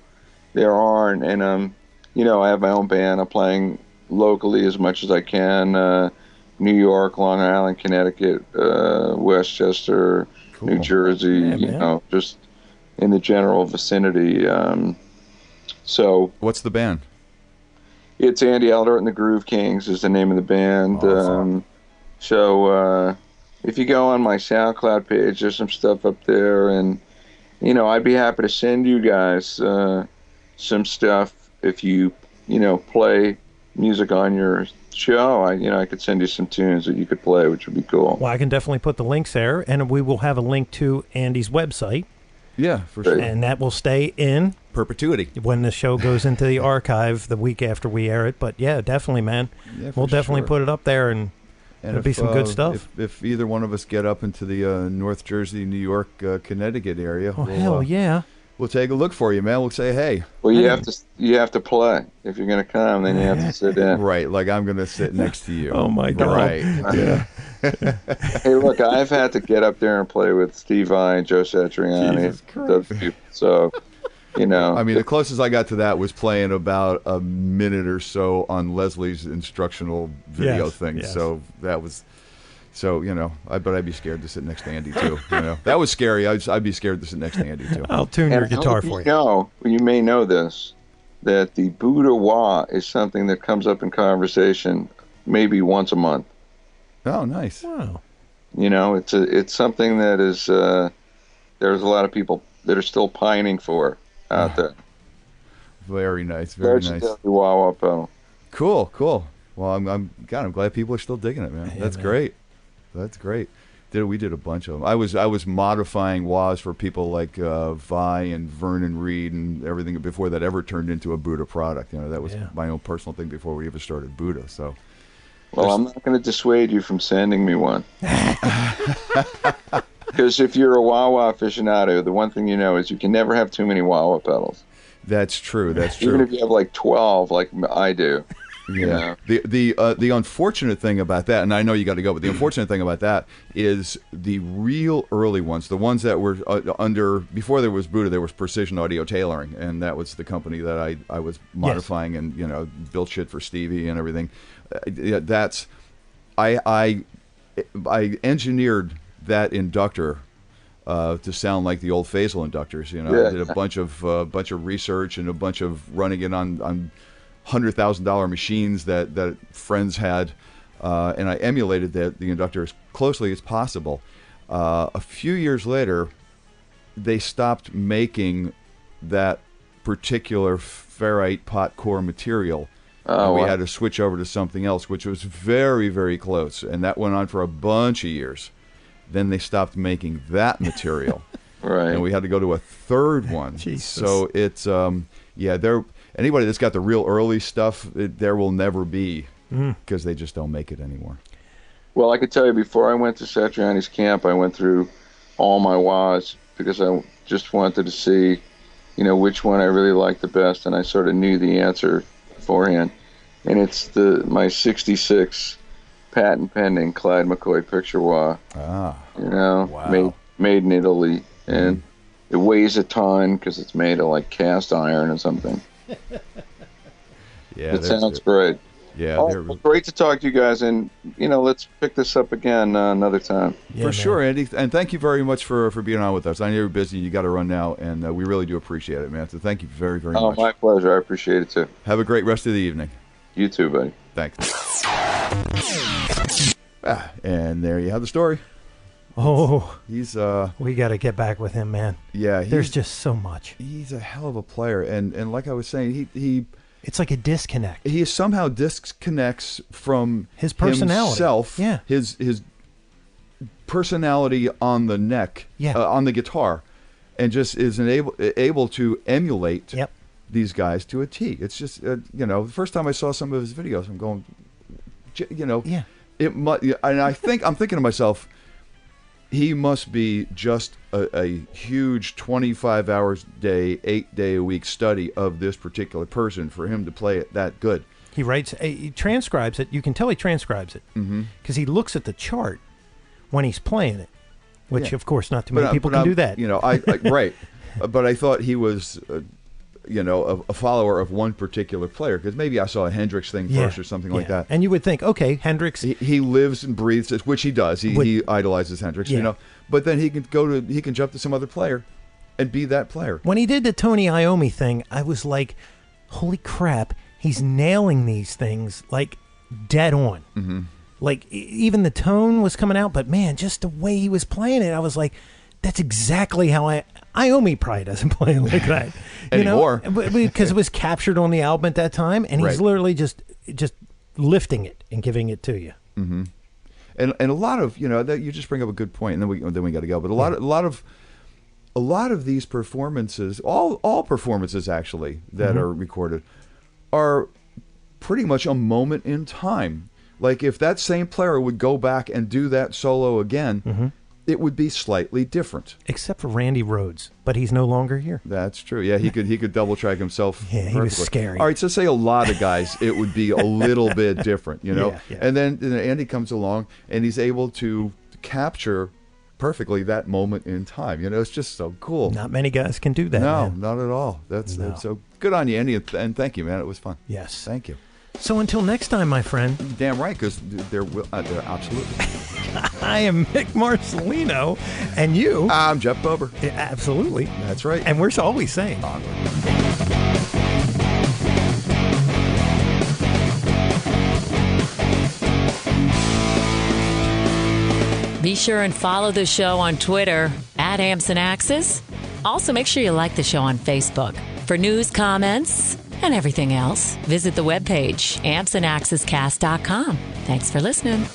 Speaker 2: there aren't, and I have my own band. I'm playing locally as much as I can. New York, Long Island, Connecticut, Westchester,
Speaker 7: cool.
Speaker 2: New Jersey. Just in the general vicinity. So,
Speaker 7: what's the band?
Speaker 2: It's Andy Aledort and the Groove Kings is the name of the band.
Speaker 7: Awesome.
Speaker 2: So if you go on my SoundCloud page, there's some stuff up there, and I'd be happy to send you guys some stuff if you play music on your show. I could send you some tunes that you could play, which would be cool.
Speaker 8: Well, I can definitely put the links there, and we will have a link to Andy's website.
Speaker 7: Yeah, for sure.
Speaker 8: And that will stay in
Speaker 7: perpetuity
Speaker 8: when the show goes into the archive the week after we air it. But yeah, definitely, man.
Speaker 7: Yeah,
Speaker 8: we'll definitely
Speaker 7: sure.
Speaker 8: put it up there, and it'll be some good stuff.
Speaker 7: If either one of us get up into the North Jersey, New York, Connecticut area,
Speaker 8: hell yeah.
Speaker 7: We'll take a look for you, man. We'll say, hey.
Speaker 2: Well, you have to play. If you're going to come, then you have to sit in.
Speaker 7: Right, like I'm going to sit next to you.
Speaker 8: Oh, my God.
Speaker 7: Right. Yeah.
Speaker 2: Hey, look, I've had to get up there and play with Steve Vai and Joe Satriani. Those people. So,
Speaker 7: I mean, the closest I got to that was playing about a minute or so on Leslie's instructional video thing.
Speaker 8: Yes.
Speaker 7: So that was... So, but I'd be scared to sit next to Andy, too. That was scary. I'd be scared to sit next to Andy, too.
Speaker 8: I'll tune your guitar for you.
Speaker 2: You may know this, that the Buddha wah is something that comes up in conversation maybe once a month.
Speaker 7: Oh, nice.
Speaker 8: Wow.
Speaker 2: It's something that is, there's a lot of people that are still pining for out there.
Speaker 7: Very nice, very nice.
Speaker 2: Wah wah po.
Speaker 7: Cool. Well, I'm glad people are still digging it, man.
Speaker 8: Yeah,
Speaker 7: That's
Speaker 8: man.
Speaker 7: great. That's great. We did a bunch of them. I was modifying wahs for people like Vi and Vernon Reed and everything before that ever turned into a Buddha product. That was my own personal thing before we ever started Buddha. So,
Speaker 2: well, I'm not going to dissuade you from sending me one. Because if you're a wah-wah aficionado, the one thing you know is you can never have too many wah-wah pedals.
Speaker 7: That's true.
Speaker 2: Even if you have like 12, like I do.
Speaker 7: Yeah. The unfortunate thing about that, and I know you got to go, but the unfortunate thing about that is the real early ones, the ones that were before there was Buddha, there was Precision Audio Tailoring, and that was the company that I was modifying and built shit for Stevie and everything. I engineered that inductor to sound like the old Faisal inductors. I did a bunch of research and a bunch of running it on $100,000 machines that friends had, and I emulated the inductor as closely as possible. A few years later, they stopped making that particular ferrite pot core material. We had to switch over to something else, which was very, very close, and that went on for a bunch of years. Then they stopped making that material,
Speaker 2: right?
Speaker 7: And we had to go to a third one.
Speaker 8: Jesus.
Speaker 7: So it's anybody that's got the real early stuff, there will never be, because they just don't make it anymore.
Speaker 2: Well, I could tell you, before I went to Satriani's camp, I went through all my wahs because I just wanted to see, which one I really liked the best, and I sort of knew the answer beforehand. And it's my 66 patent pending Clyde McCoy picture wah.
Speaker 7: Wow.
Speaker 2: Made in Italy, and it weighs a ton because it's made of like cast iron or something.
Speaker 7: Yeah,
Speaker 2: it sounds great.
Speaker 7: Yeah,
Speaker 2: well, great to talk to you guys, and let's pick this up again another time.
Speaker 7: For sure, Andy, and thank you very much for being on with us. I know you're busy; you got to run now, and we really do appreciate it, man. So thank you very, very much.
Speaker 2: Oh, my pleasure. I appreciate it too.
Speaker 7: Have a great rest of the evening.
Speaker 2: You too, buddy.
Speaker 7: Thanks. And there you have the story
Speaker 8: Oh,
Speaker 7: he's
Speaker 8: we got to get back with him, man.
Speaker 7: Yeah,
Speaker 8: there's just so much.
Speaker 7: He's a hell of a player, and like I was saying, he
Speaker 8: it's like a disconnect.
Speaker 7: He somehow disconnects from
Speaker 8: his personality,
Speaker 7: himself,
Speaker 8: yeah,
Speaker 7: his personality on the neck, on the guitar, and just is able to emulate these guys to a T. It's just the first time I saw some of his videos, I'm going, it must, and I'm thinking to myself, he must be just a huge 25 hours a day, 8-day a week study of this particular person for him to play it that good.
Speaker 8: He transcribes it. You can tell he transcribes it because he looks at the chart when he's playing it, which of course not too many people can do that.
Speaker 7: Right. But I thought he was, a follower of one particular player, because maybe I saw a Hendrix thing first or something like that.
Speaker 8: And you would think, okay, Hendrix.
Speaker 7: He lives and breathes, which he does. He idolizes Hendrix, But then he can jump to some other player and be that player.
Speaker 8: When he did the Tony Iommi thing, I was like, holy crap, he's nailing these things like dead on. Mm-hmm. Like even the tone was coming out, but man, just the way he was playing it, I was like, that's exactly how Iommi probably doesn't play like that
Speaker 7: anymore,
Speaker 8: because it was captured on the album at that time, and he's literally just lifting it and giving it to you.
Speaker 7: Mm-hmm. And a lot of that you just bring up a good point, and then we got to go. But a lot of these performances, all performances actually that are recorded, are pretty much a moment in time. Like if that same player would go back and do that solo again, it would be slightly different.
Speaker 8: Except for Randy Rhoads, but he's no longer here.
Speaker 7: That's true. Yeah, he could double track himself.
Speaker 8: Yeah, he was scary.
Speaker 7: All right, so say a lot of guys, it would be a little bit different, Yeah. And then Andy comes along and he's able to capture perfectly that moment in time. It's just so cool.
Speaker 8: Not many guys can do that.
Speaker 7: No,
Speaker 8: man.
Speaker 7: not at all. That's so good on you, Andy, and thank you, man. It was fun.
Speaker 8: Yes,
Speaker 7: thank you.
Speaker 8: So until next time, my friend.
Speaker 7: Damn right, because they're absolutely.
Speaker 8: I am Mick Marcelino, and you.
Speaker 7: I'm Jeff Bober.
Speaker 8: Absolutely.
Speaker 7: That's right.
Speaker 8: And we're always saying.
Speaker 6: Be sure and follow the show on Twitter @AmpsandAxis. Also, make sure you like the show on Facebook. For news, comments, and everything else, visit the webpage ampsandaxiscast.com. Thanks for listening.